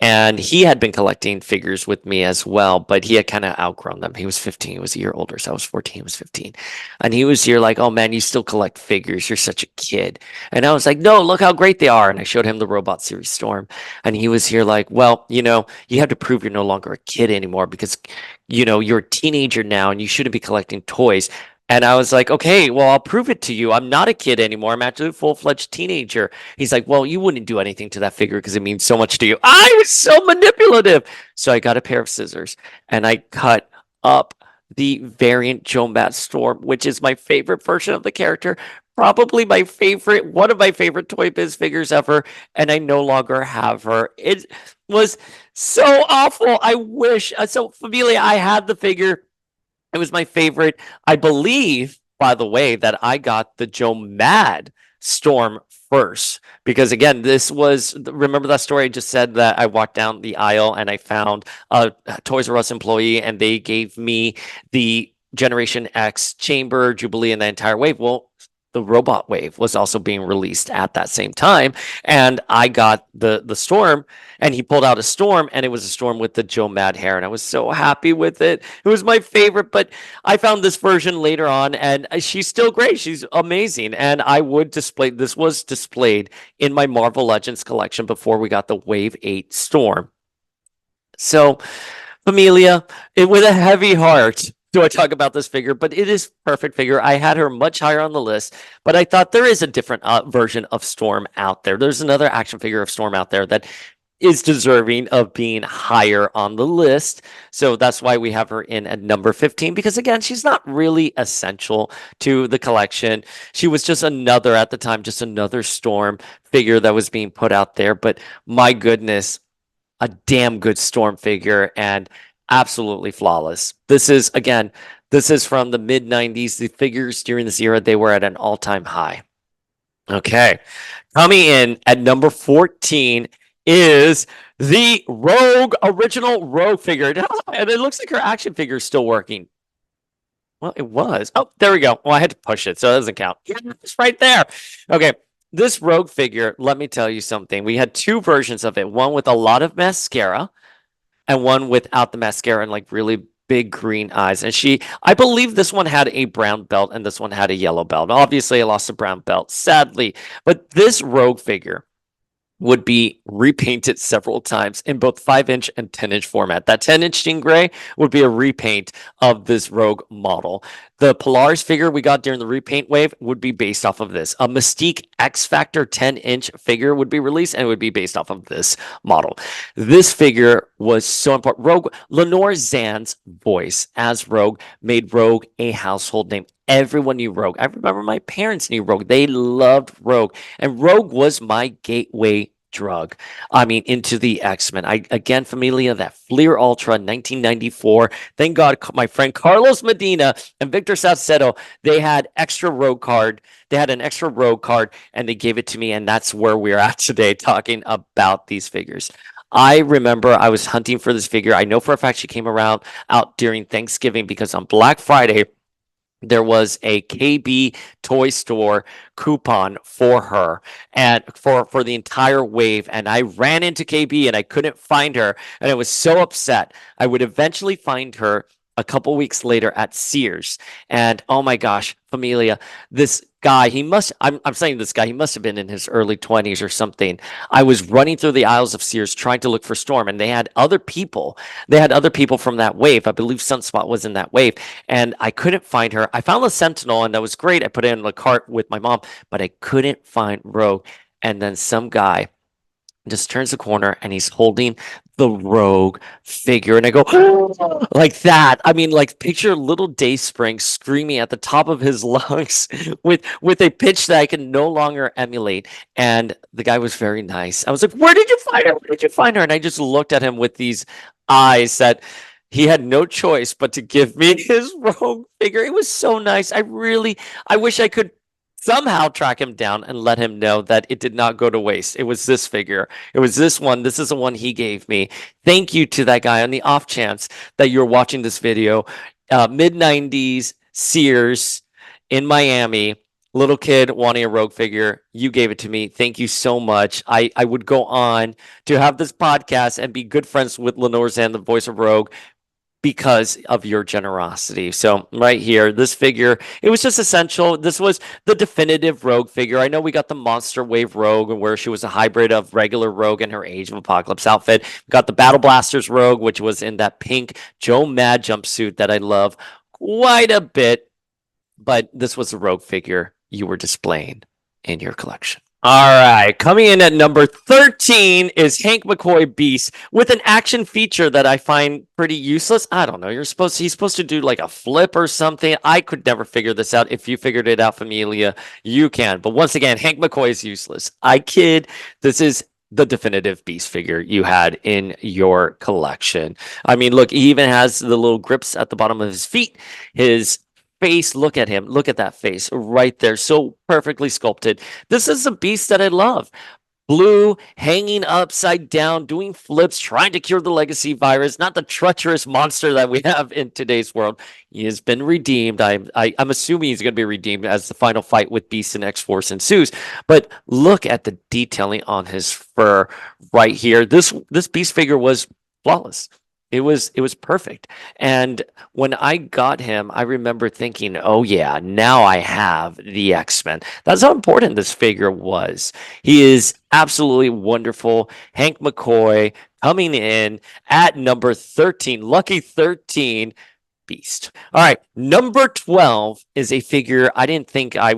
and he had been collecting figures with me as well, but he had kind of outgrown them. He was 15, he was a year older. So I was 14, he was 15. And he was here like, oh man, you still collect figures. You're such a kid. And I was like, no, look how great they are. And I showed him the Robot Series Storm. And he was here like, well, you know, you have to prove you're no longer a kid anymore because, you know, you're a teenager now and you shouldn't be collecting toys. And I was like, okay, well, I'll prove it to you. I'm not a kid anymore. I'm actually a full-fledged teenager. He's like, well, you wouldn't do anything to that figure because it means so much to you. I was so manipulative. So I got a pair of scissors and I cut up the variant Joe Matt Storm, which is my favorite version of the character. Probably one of my favorite ToyBiz figures ever. And I no longer have her. It was so awful. I wish. So, Familia, I had the figure. It was my favorite. I believe, by the way, that I got the Joe Mad Storm first. Because again, remember that story I just said that I walked down the aisle and I found a Toys R Us employee and they gave me the Generation X Chamber, Jubilee, and the entire wave. Well, the Robot Wave was also being released at that same time. And I got the Storm, and he pulled out a Storm, and it was a Storm with the Joe Mad hair, and I was so happy with it. It was my favorite, but I found this version later on, and she's still great. She's amazing, and this was displayed in my Marvel Legends collection before we got the Wave 8 Storm. So, Familia, with a heavy heart, do I talk about this figure, but it is perfect figure. I had her much higher on the list, but I thought there is a different version of Storm out there. There's another action figure of Storm out there that is deserving of being higher on the list. So that's why we have her in at number 15, because again, she's not really essential to the collection. She was just at the time, just another Storm figure that was being put out there. But my goodness, a damn good Storm figure. And Absolutely flawless. This is, again, this is from the mid 90s. The figures during this era, they were at an all-time high. Okay. Coming in at number 14 is the Rogue original Rogue figure. And it looks like her action figure is still working. Well, it was. Oh, there we go. Well, I had to push it, so it doesn't count. Yeah, it's right there. Okay. This Rogue figure, let me tell you something. We had two versions of it, one with a lot of mascara and one without the mascara and like really big green eyes. And I believe this one had a brown belt and this one had a yellow belt. Obviously, I lost the brown belt, sadly. But this Rogue figure would be repainted several times in both 5-inch and 10-inch format. That 10-inch Stingray would be a repaint of this Rogue model. The Polaris figure we got during the repaint wave would be based off of this. A Mystique X Factor 10-inch figure would be released and it would be based off of this model. This figure was so important. Rogue, Lenore Zan's voice as Rogue made Rogue a household name. Everyone knew Rogue. I remember my parents knew Rogue. They loved Rogue. And Rogue was my gateway drug. I mean, into the X-Men. Again, Familia, that Fleer Ultra 1994. Thank God my friend Carlos Medina and Victor Salcedo, they had extra Rogue card. They had an extra Rogue card and they gave it to me. And that's where we're at today talking about these figures. I remember I was hunting for this figure. I know for a fact she came around out during Thanksgiving because on Black Friday, there was a KB toy store coupon for her and for the entire wave. And I ran into KB and I couldn't find her. And I was so upset. I would eventually find her a couple weeks later at Sears. And oh my gosh, Familia, this guy, I'm saying this guy, he must have been in his early 20s or something. I was running through the aisles of Sears trying to look for Storm, and they had other people. They had other people from that wave. I believe Sunspot was in that wave, and I couldn't find her. I found the Sentinel, and that was great. I put it in the cart with my mom, but I couldn't find Rogue. And then some guy just turns the corner and he's holding the Rogue figure, and I go like that. I mean, like picture little Dayspring screaming at the top of his lungs with a pitch that I can no longer emulate. And the guy was very nice. I was like, "Where did you find her? Where did you find her?" And I just looked at him with these eyes that he had no choice but to give me his Rogue figure. It was so nice. I wish I could somehow track him down and let him know that it did not go to waste. It was this figure. It was this one. This is the one he gave me. Thank you to that guy on the off chance that you're watching this video. Mid 90s, Sears in Miami. Little kid wanting a Rogue figure. You gave it to me. Thank you so much. I would go on to have this podcast and be good friends with Lenore Zan, the voice of Rogue, because of your generosity. So right here, this figure, it was just essential. This was the definitive Rogue figure. I know we got the Monster Wave Rogue, where she was a hybrid of regular Rogue and her Age of Apocalypse outfit. We got the Battle Blasters Rogue, which was in that pink Joe Mad jumpsuit that I love quite a bit. But this was the Rogue figure you were displaying in your collection. All right, coming in at number 13 is Hank McCoy Beast with an action feature that I find pretty useless. I don't know. He's supposed to do like a flip or something. I could never figure this out. If you figured it out, Familia, you can. But once again, Hank McCoy is useless. I kid. This is the definitive Beast figure you had in your collection. I mean, look, he even has the little grips at the bottom of his feet. His face, look at him, look at that face right there, so perfectly sculpted. This is the Beast that I love. Blue, hanging upside down, doing flips, trying to cure the legacy virus, not the treacherous monster that we have in today's world. He has been redeemed. I'm assuming he's going to be redeemed as the final fight with Beast and X-Force ensues. But look at the detailing on his fur right here. This Beast figure was flawless. It was perfect. And when I got him, I remember thinking, oh yeah, now I have the X-Men. That's how important this figure was. He is absolutely wonderful. Hank McCoy coming in at number 13, lucky 13, Beast. All right, number 12 is a figure I didn't think I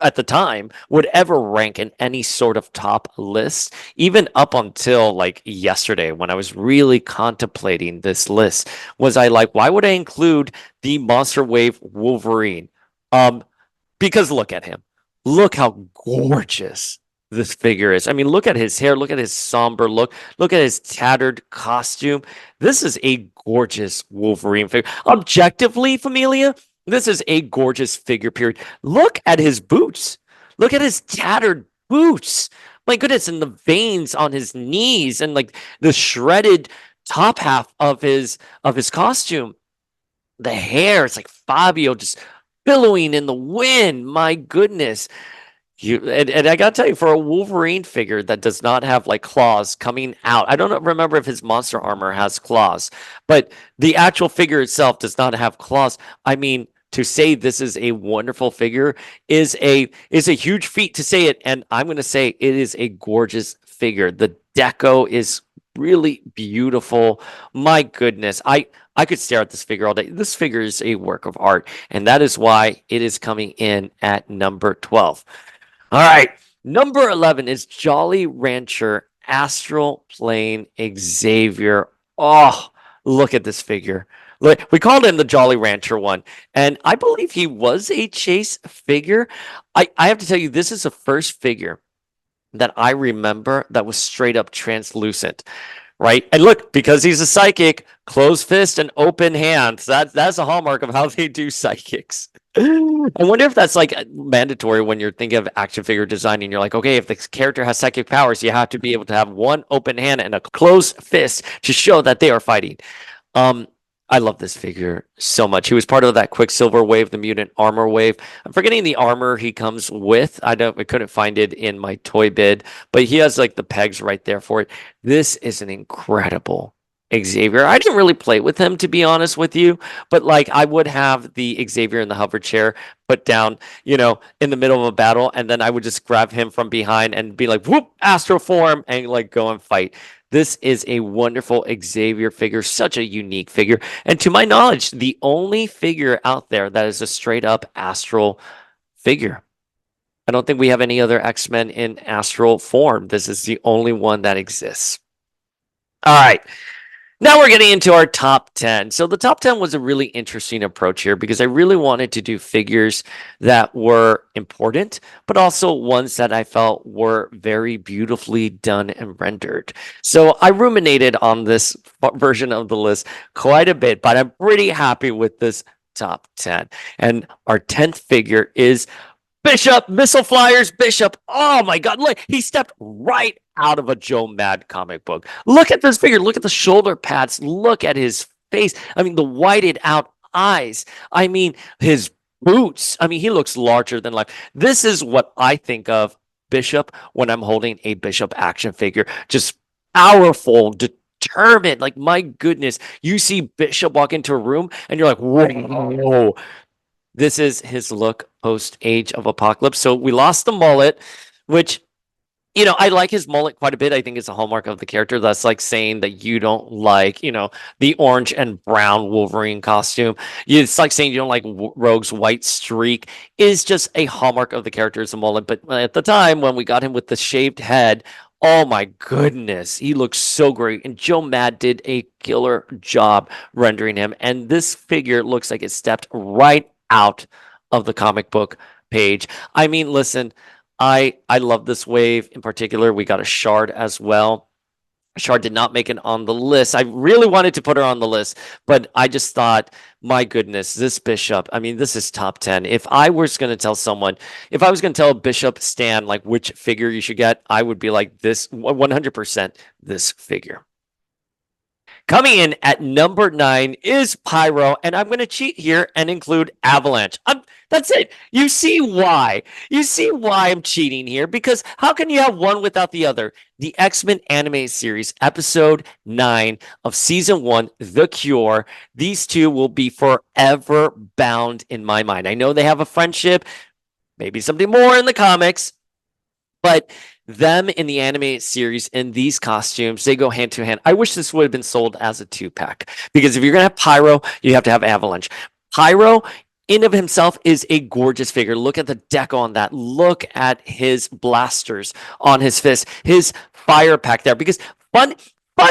at the time would ever rank in any sort of top list, even up until like yesterday when I was really contemplating this list. Was I like, why would I include the Monster Wave Wolverine? Because look at him. Look how gorgeous this figure is. I mean, look at his hair, look at his somber look at his tattered costume. This is a gorgeous Wolverine figure. Objectively, Familia, this is a gorgeous figure, period. Look at his boots. Look at his tattered boots. My goodness, and the veins on his knees and like the shredded top half of his costume. The hair, it's like Fabio just billowing in the wind. My goodness. And I gotta tell you, for a Wolverine figure that does not have like claws coming out, I don't remember if his monster armor has claws, but the actual figure itself does not have claws. I mean, to say this is a wonderful figure is a huge feat to say it, and I'm gonna say it is a gorgeous figure. The deco is really beautiful. My goodness, I could stare at this figure all day. This figure is a work of art, and that is why it is coming in at number 12. All right. Number 11 is Jolly Rancher Astral Plane Xavier. Oh, look at this figure. Look, we called him the Jolly Rancher one, and I believe he was a chase figure. I have to tell you, this is the first figure that I remember that was straight up translucent, right? And look, because he's a psychic, closed fist and open hands. That's a hallmark of how they do psychics. I wonder if that's like mandatory when you're thinking of action figure design and you're like, okay, if the character has psychic powers, you have to be able to have one open hand and a closed fist to show that they are fighting. Um, I love this figure so much. He was part of that Quicksilver wave, the mutant armor wave. I'm forgetting the armor he comes with. I couldn't find it in my toy bid, but he has like the pegs right there for it. This is an incredible Xavier. I didn't really play with him, to be honest with you, but like I would have the Xavier in the hover chair put down, in the middle of a battle, and then I would just grab him from behind and be like, whoop, astro form, and like go and fight. This is a wonderful Xavier figure, such a unique figure. And to my knowledge, the only figure out there that is a straight up astral figure. I don't think we have any other X-Men in astral form. This is the only one that exists. All right. Now we're getting into our top 10. So the top 10 was a really interesting approach here because I really wanted to do figures that were important, but also ones that I felt were very beautifully done and rendered. So I ruminated on this version of the list quite a bit, but I'm pretty happy with this top 10. And our 10th figure is Bishop, Missile Flyers, Bishop. Oh my God, look, he stepped right out of a Joe Mad comic book. Look at this figure. Look at the shoulder pads. Look at his face. I mean, the whited out eyes. I mean, his boots. I mean, he looks larger than life. This is what I think of Bishop when I'm holding a Bishop action figure. Just powerful, determined. Like, my goodness, you see Bishop walk into a room and you're like, whoa. This is his look post Age of Apocalypse. So we lost the mullet, which, I like his mullet quite a bit. I think it's a hallmark of the character. That's like saying that you don't like, the orange and brown Wolverine costume. It's like saying you don't like Rogue's white streak. Is just a hallmark of the character as a mullet. But at the time when we got him with the shaved head, oh my goodness, he looks so great. And Joe Mad did a killer job rendering him. And this figure looks like it stepped right out of the comic book page. I mean, listen, I love this wave in particular. We got a Shard as well. Shard did not make it on the list. I really wanted to put her on the list, but I just thought, my goodness, this Bishop, I mean, this is top 10. If I was going to tell a Bishop Stan, like which figure you should get, I would be like this 100% this figure. Coming in at number 9 is Pyro, and I'm going to cheat here and include Avalanche. That's it. You see why. You see why I'm cheating here, because how can you have one without the other? The X-Men animated series, episode 9 of season 1, The Cure. These two will be forever bound in my mind. I know they have a friendship, maybe something more in the comics, but them in the animated series in these costumes, they go hand to hand. I wish this would have been sold as a 2-pack, because if you're going to have Pyro, you have to have Avalanche. Pyro in of himself is a gorgeous figure. Look at the deco on that. Look at his blasters on his fist, his fire pack there. Because fun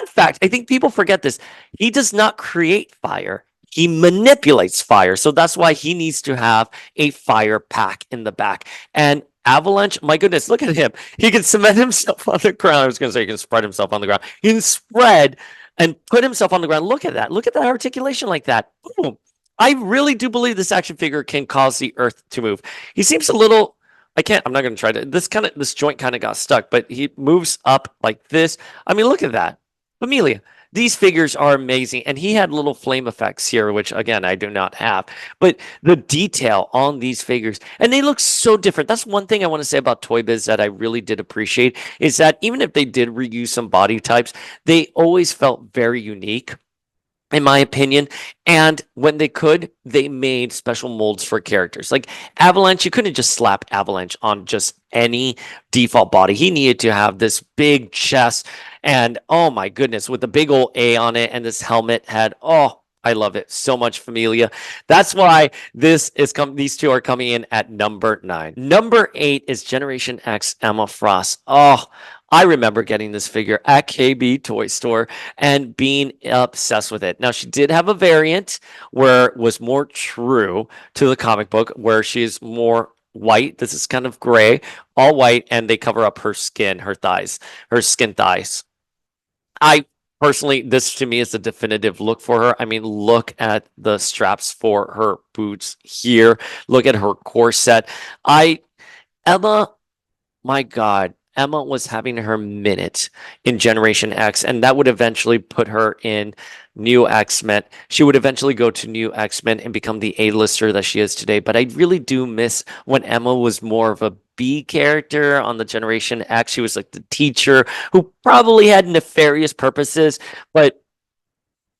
fact, I think people forget this. He does not create fire. He manipulates fire. So that's why he needs to have a fire pack in the back. And Avalanche, my goodness, look at him. He can cement himself on the ground. I was going to say he can spread himself on the ground. He can spread and put himself on the ground. Look at that. Look at that articulation like that. Boom. I really do believe this action figure can cause the earth to move. He seems a little. I'm not going to try to. This joint kind of got stuck, but he moves up like this. I mean, look at that. Amelia, these figures are amazing. And he had little flame effects here, which again, I do not have. But the detail on these figures, and they look so different. That's one thing I want to say about ToyBiz that I really did appreciate is that even if they did reuse some body types, they always felt very unique, in my opinion. And when they could, they made special molds for characters. Like Avalanche, you couldn't just slap Avalanche on just any default body. He needed to have this big chest and oh my goodness, with the big old A on it and this helmet head. Oh, I love it so much, Familia. That's why these two are coming in at number 9. Number 8 is Generation X Emma Frost. Oh, I remember getting this figure at KB Toy Store and being obsessed with it. Now, she did have a variant where it was more true to the comic book, where she's more white. This is kind of gray, all white, and they cover up her skin, her thighs, her skin thighs. I personally, this to me is the definitive look for her. I mean, look at the straps for her boots here. Look at her corset. Emma, my God, Emma was having her minute in Generation X, and that would eventually put her in New X-Men. She would eventually go to New X-Men and become the A-lister that she is today. But I really do miss when Emma was more of a B character on the Generation X. She was like the teacher who probably had nefarious purposes, but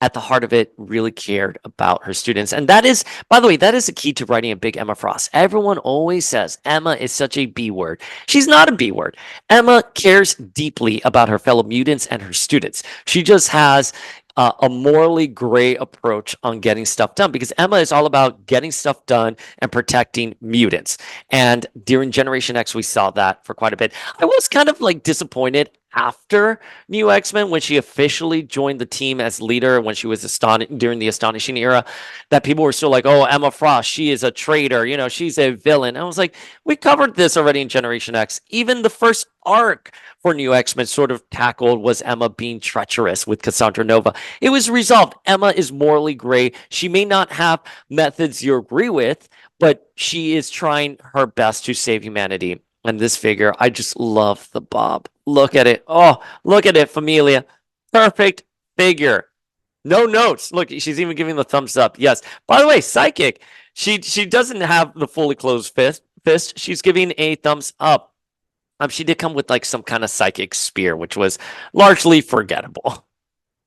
at the heart of it, really cared about her students. And that is, by the way, that is the key to writing a big Emma Frost. Everyone always says Emma is such a B word. She's not a B word. Emma cares deeply about her fellow mutants and her students. She just has a morally gray approach on getting stuff done, because Emma is all about getting stuff done and protecting mutants. And during Generation X, we saw that for quite a bit. I was kind of like disappointed after New X-Men when she officially joined the team as leader, when she was during the Astonishing era, that people were still like, oh, Emma Frost, she is a traitor, she's a villain. I was like, we covered this already in Generation X. Even the first arc for New X-Men sort of tackled was Emma being treacherous with Cassandra Nova. It was resolved. Emma is morally gray. She may not have methods you agree with, but she is trying her best to save humanity. And this figure, I just love the bob. Look at it. Oh, look at it, Familia. Perfect figure. No notes. Look, she's even giving the thumbs up. Yes. By the way, Psychic, she doesn't have the fully closed fist. She's giving a thumbs up. She did come with like some kind of psychic spear, which was largely forgettable.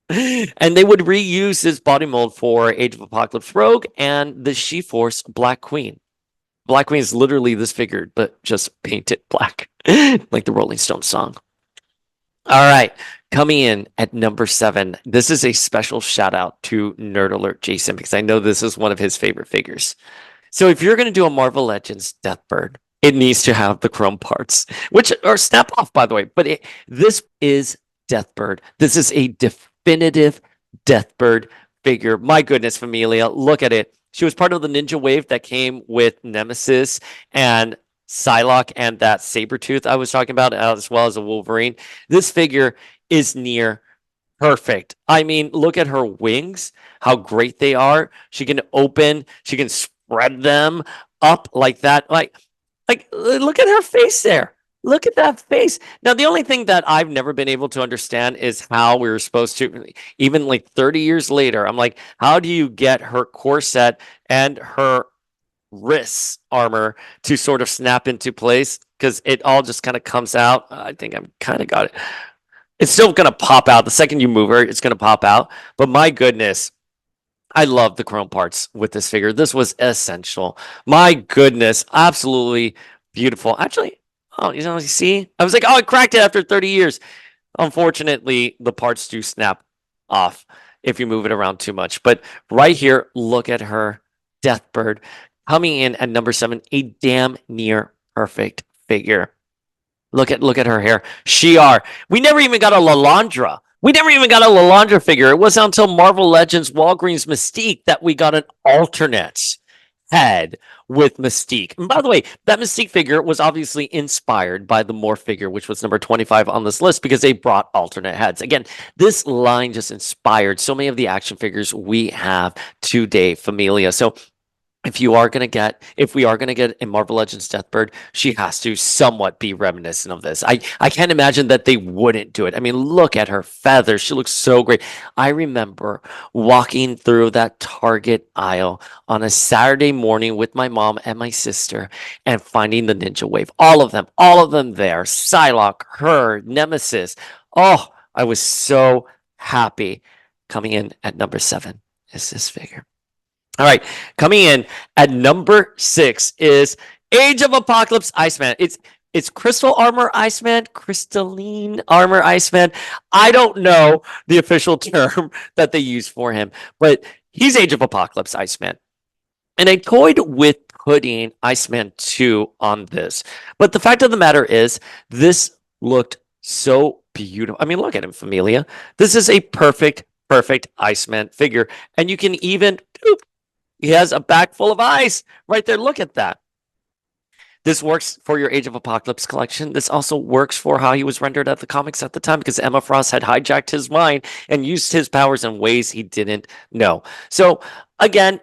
And they would reuse this body mold for Age of Apocalypse Rogue and the She-Force Black Queen. Black Queen is literally this figure, but just painted black, like the Rolling Stones song. All right, coming in at number 7. This is a special shout out to Nerd Alert Jason, because I know this is one of his favorite figures. So if you're going to do a Marvel Legends Deathbird, it needs to have the chrome parts, which are snap off, by the way. But this is Deathbird. This is a definitive Deathbird figure. My goodness, Familia, look at it. She was part of the Ninja Wave that came with Nemesis and Psylocke and that Sabretooth I was talking about, as well as a Wolverine. This figure is near perfect. I mean, look at her wings, how great they are. She can spread them up like that. Like, look at her face there. Look at that face. Now, the only thing that I've never been able to understand is how we were supposed to, even like 30 years later, I'm like, how do you get her corset and her wrist armor to sort of snap into place? Because it all just kind of comes out. I think I'm kind of got it. It's still going to pop out. The second you move her, it's going to pop out. But my goodness, I love the chrome parts with this figure. This was essential. My goodness, absolutely beautiful. Actually, you see? I was like, I cracked it after 30 years. Unfortunately, the parts do snap off if you move it around too much. But right here, look at her, Deathbird, coming in at number 7, a damn near perfect figure. Look at her hair. Shi'ar. We never even got a Lalandra. We never even got a Lalandra figure. It wasn't until Marvel Legends Walgreens Mystique that we got an alternate. head with Mystique. And by the way, that Mystique figure was obviously inspired by the Morph figure, which was number 25 on this list because they brought alternate heads. Again, this line just inspired so many of the action figures we have today, Familia. So if we are gonna get a Marvel Legends Deathbird, she has to somewhat be reminiscent of this. I can't imagine that they wouldn't do it. I mean, look at her feathers. She looks so great. I remember walking through that Target aisle on a Saturday morning with my mom and my sister and finding the Ninja Wave. All of them there. Psylocke, her, Nemesis. Oh, I was so happy. Coming in at number 7 is this figure. All right, coming in at number 6 is Age of Apocalypse Iceman. It's crystal armor Iceman, crystalline armor Iceman. I don't know the official term that they use for him, but he's Age of Apocalypse Iceman. And I toyed with putting Iceman 2 on this. But the fact of the matter is, this looked so beautiful. I mean, look at him, Familia. This is a perfect Iceman figure. And you can even he has a back full of ice right there. Look at that. This works for your Age of Apocalypse collection. This also works for how he was rendered at the comics at the time because Emma Frost had hijacked his mind and used his powers in ways he didn't know. So again,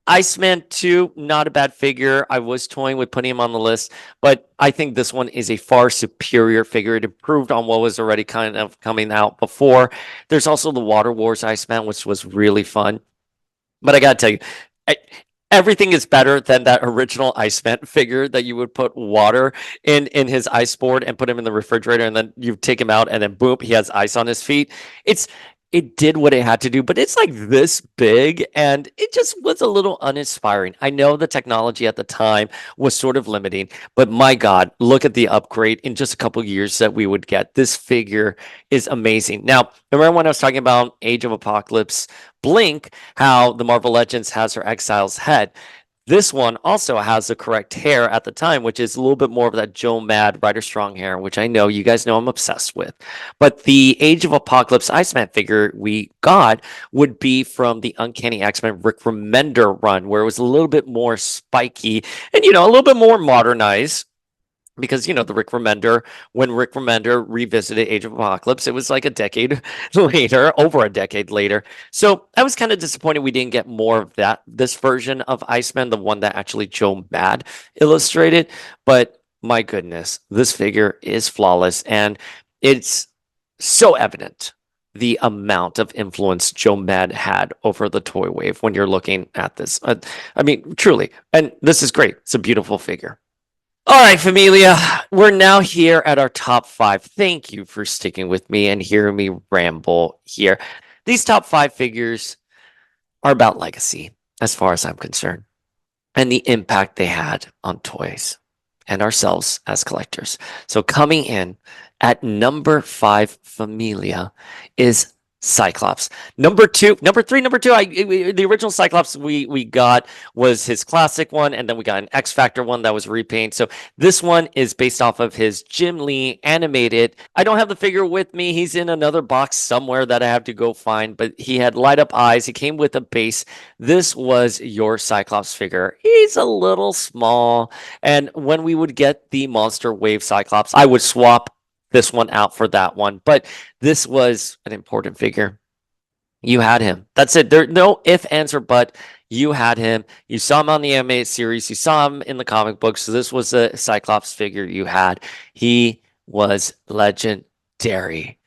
Iceman 2, not a bad figure. I was toying with putting him on the list, but I think this one is a far superior figure. It improved on what was already kind of coming out before. There's also the Water Wars Iceman, which was really fun. But I gotta tell you, everything is better than that original Iceman figure that you would put water in his ice board and put him in the refrigerator, and then you take him out, and then boom, he has ice on his feet. It did what it had to do, but it's like this big, and it just was a little uninspiring. I know the technology at the time was sort of limiting, but my God, look at the upgrade in just a couple years that we would get. This figure is amazing. Now, remember when I was talking about Age of Apocalypse Blink, how the Marvel Legends has her Exile's head? This one also has the correct hair at the time, which is a little bit more of that Joe Mad Ryder Strong hair, which I know you guys know I'm obsessed with. But the Age of Apocalypse Iceman figure we got would be from the Uncanny X-Men Rick Remender run, where it was a little bit more spiky and, a little bit more modernized. Because, the Rick Remender, when Rick Remender revisited Age of Apocalypse, it was like a decade later, over a decade later. So I was kind of disappointed we didn't get more of this version of Iceman, the one that actually Joe Mad illustrated. But my goodness, this figure is flawless. And it's so evident the amount of influence Joe Mad had over the toy wave when you're looking at this. I mean, truly. And this is great. It's a beautiful figure. All right, Familia, we're now here at our top 5. Thank you for sticking with me and hearing me ramble here. These top 5 figures are about legacy, as far as I'm concerned, and the impact they had on toys and ourselves as collectors. So coming in at number 5, Familia, is Cyclops. Number 3, the original Cyclops we got was his classic one, and then we got an X Factor one that was repaint. So this one is based off of his Jim Lee animated. I don't have the figure with me. He's in another box somewhere that I have to go find, but he had light up eyes. He came with a base. This was your Cyclops figure. He's a little small, and when we would get the Monster Wave Cyclops, I would swap this one out for that one, but this was an important figure. You had him. That's it. There no if, ands, or but. You had him. You saw him on the animated series. You saw him in the comic books. So this was a Cyclops figure you had. He was legendary.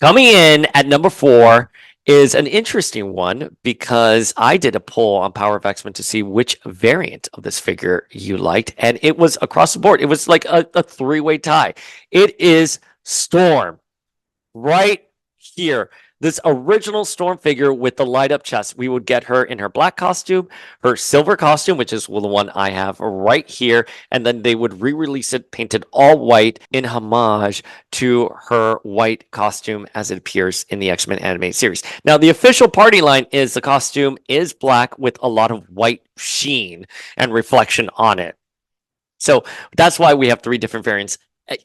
Coming in at number 4 is an interesting one because I did a poll on Power of X-Men to see which variant of this figure you liked, and it was across the board. It was like a 3-way tie. It is Storm right here. This original Storm figure with the light up chest. We would get her in her black costume, her silver costume, which is the one I have right here, and then they would re-release it painted all white in homage to her white costume as it appears in the X-Men animated series. Now, the official party line is the costume is black with a lot of white sheen and reflection on it. So that's why we have 3 different variants.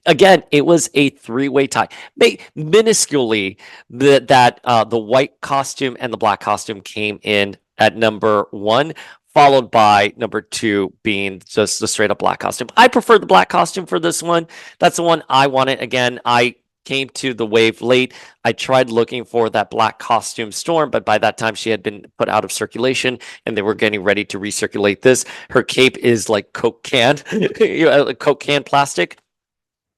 Again, it was a 3-way tie. Minusculely, the white costume and the black costume came in at number 1, followed by number 2 being just the straight up black costume. I prefer the black costume for this one. That's the one I wanted. Again, I came to the wave late. I tried looking for that black costume Storm, but by that time she had been put out of circulation and they were getting ready to recirculate this. Her cape is like Coke can, Coke can plastic.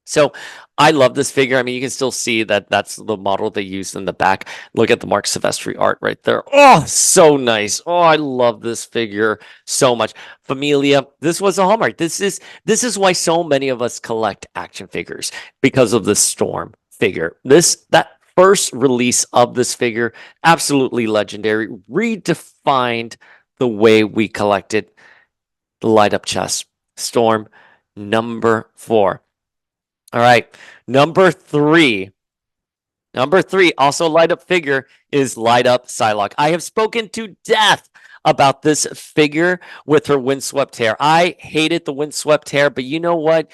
So I love this figure. I mean, you can still see that that's the model they used in the back. Look at the Mark Silvestri art right there. Oh, so nice. Oh, I love this figure so much. Familia, this was a hallmark. This is why so many of us collect action figures, because of the Storm figure. That first release of this figure, absolutely legendary, redefined the way we collected the light up chest. Storm number 4. All right, number 3. Number 3, also light up figure, is light up Psylocke. I have spoken to death about this figure with her windswept hair. I hated the windswept hair, but you know what?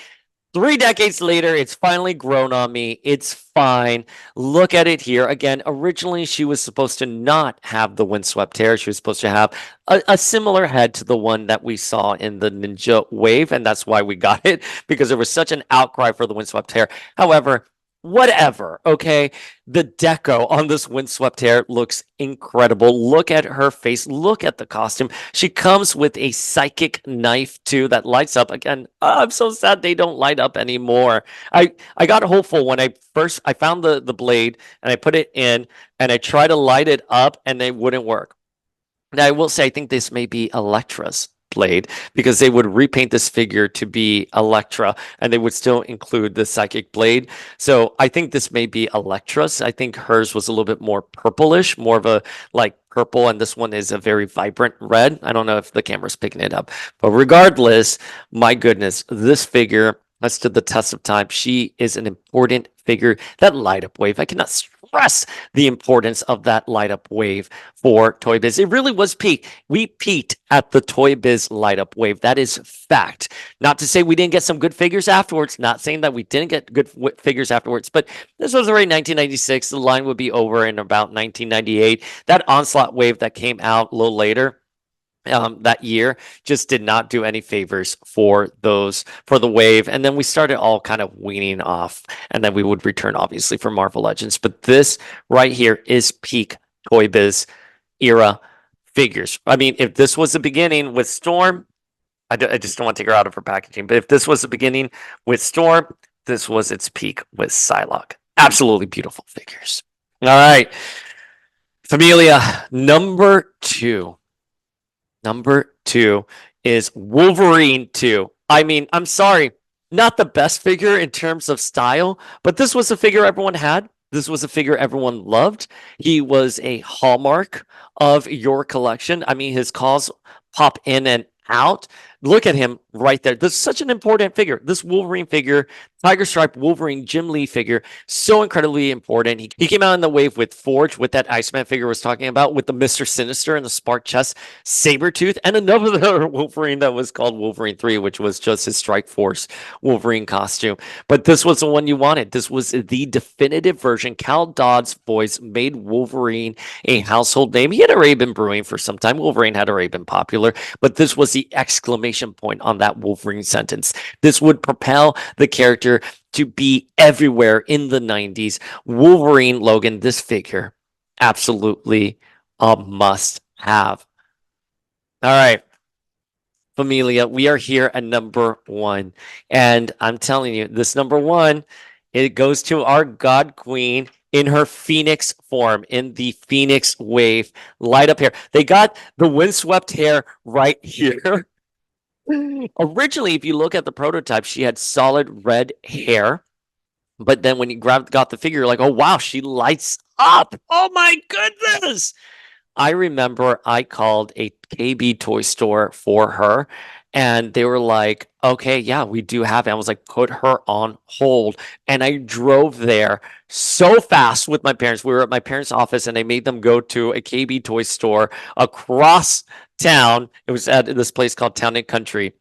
3 decades later, it's finally grown on me. It's fine. Look at it here. Again, originally she was supposed to not have the windswept hair. She was supposed to have a similar head to the one that we saw in the Ninja Wave, and that's why we got it, because there was such an outcry for the windswept hair. However, whatever, okay? The deco on this windswept hair looks incredible. Look at her face. Look at the costume. She comes with a psychic knife too that lights up. Again, I'm so sad they don't light up anymore. I got hopeful when I found the blade and I put it in and I tried to light it up and they wouldn't work. Now I will say I think this may be Elektra's blade, because they would repaint this figure to be Elektra and they would still include the psychic blade. So I think this may be Elektra's. I think hers was a little bit more purplish, more of a like purple, and this one is a very vibrant red. I don't know if the camera's picking it up, but regardless, my goodness, this figure has stood the test of time. She is an important figure. That light up wave, I cannot stress the importance of that light up wave for ToyBiz. It really was peak. We peaked at the ToyBiz light up wave. That is fact. Not to say we didn't get some good figures afterwards. Not saying that we didn't get good figures afterwards, but this was already 1996. The line would be over in about 1998. That onslaught wave that came out a little later, that year, just did not do any favors for the wave. And then we started all kind of weaning off, and then we would return obviously for Marvel Legends. But this right here is peak ToyBiz era figures. I mean, if this was the beginning with Storm, I just don't want to take her out of her packaging, but if this was the beginning with Storm, this was its peak with Psylocke. Absolutely beautiful figures. All right, Familia, number 2. Number 2 is Wolverine 2. I mean, I'm sorry, not the best figure in terms of style, but this was a figure everyone had. This was a figure everyone loved. He was a hallmark of your collection. I mean, his calls pop in and out. Look at him right there. This is such an important figure. This Wolverine figure, Tiger Stripe Wolverine Jim Lee figure, so incredibly important. He came out in the wave with Forge, with that Iceman figure I was talking about, with the Mr. Sinister and the Spark Chest, Sabretooth, and another Wolverine that was called Wolverine 3, which was just his Strike Force Wolverine costume. But this was the one you wanted. This was the definitive version. Cal Dodd's voice made Wolverine a household name. He had already been brewing for some time. Wolverine had already been popular, but this was the exclamation point on that Wolverine sentence. This would propel the character to be everywhere in the 90s. Wolverine, Logan, this figure, absolutely a must have. All right, Familia, we are here at number 1. And I'm telling you, this number 1, it goes to our God Queen in her Phoenix form, in the Phoenix wave, light up hair. They got the windswept hair right here. Originally, if you look at the prototype, she had solid red hair. But then when you got the figure, you're like, oh, wow, she lights up. Oh, my goodness. I remember I called a KB toy store for her, and they were like, okay, yeah, we do have it. I was like, put her on hold. And I drove there so fast with my parents. We were at my parents' office, and I made them go to a KB toy store across town. It was at this place called Town and Country.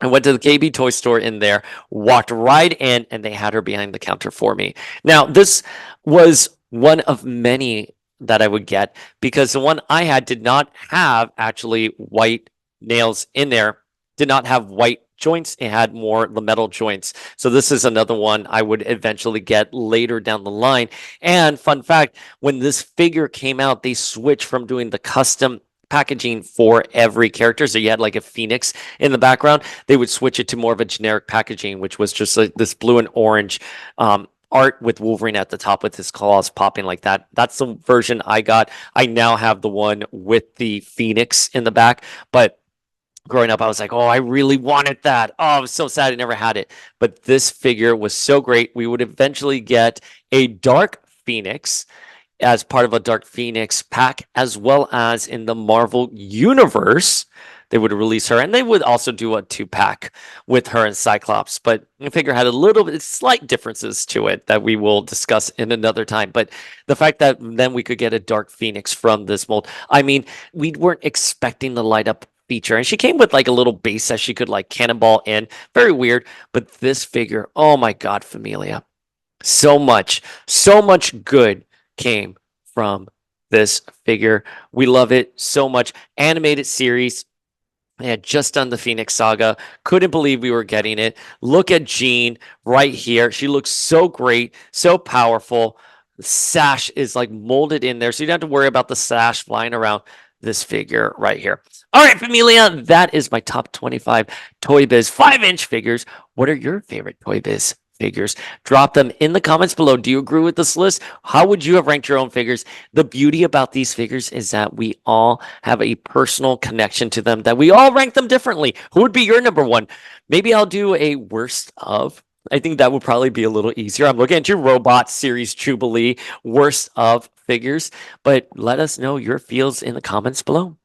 I went to the KB toy store in there, walked right in, and they had her behind the counter for me. Now, this was one of many that I would get, because the one I had did not have actually white nails in there did not have white joints. It had more the metal joints. So this is another one I would eventually get later down the line. And fun fact, when this figure came out, they switched from doing the custom packaging for every character. So you had like a phoenix in the background. They would switch it to more of a generic packaging, which was just like this blue and orange art with Wolverine at the top with his claws popping like that. That's the version I got. I now have the one with the phoenix in the back, but growing up, I was like, oh, I really wanted that. Oh, I was so sad I never had it. But this figure was so great. We would eventually get a Dark Phoenix as part of a Dark Phoenix pack, as well as in the Marvel Universe. They would release her, and they would also do a 2-pack with her and Cyclops. But the figure had a little bit slight differences to it that we will discuss in another time. But the fact that then we could get a Dark Phoenix from this mold, I mean, we weren't expecting the light up feature, and she came with like a little base that she could like cannonball in. Very weird, but this figure, oh my god, Familia, so much good came from this figure. We love it so much. Animated series. They had just done the Phoenix Saga. Couldn't believe we were getting it. Look at Jean right here. She looks so great, so powerful. The sash is like molded in there, so you don't have to worry about the sash flying around this figure right here. All right, Familia, that is my top 25 Toy Biz 5-inch figures. What are your favorite Toy Biz figures? Drop them in the comments below. Do you agree with this list? How would you have ranked your own figures? The beauty about these figures is that we all have a personal connection to them, that we all rank them differently. Who would be your number one? Maybe I'll do a worst of. I think that would probably be a little easier. I'm looking at your Robot Series Jubilee worst of figures, but let us know your feels in the comments below.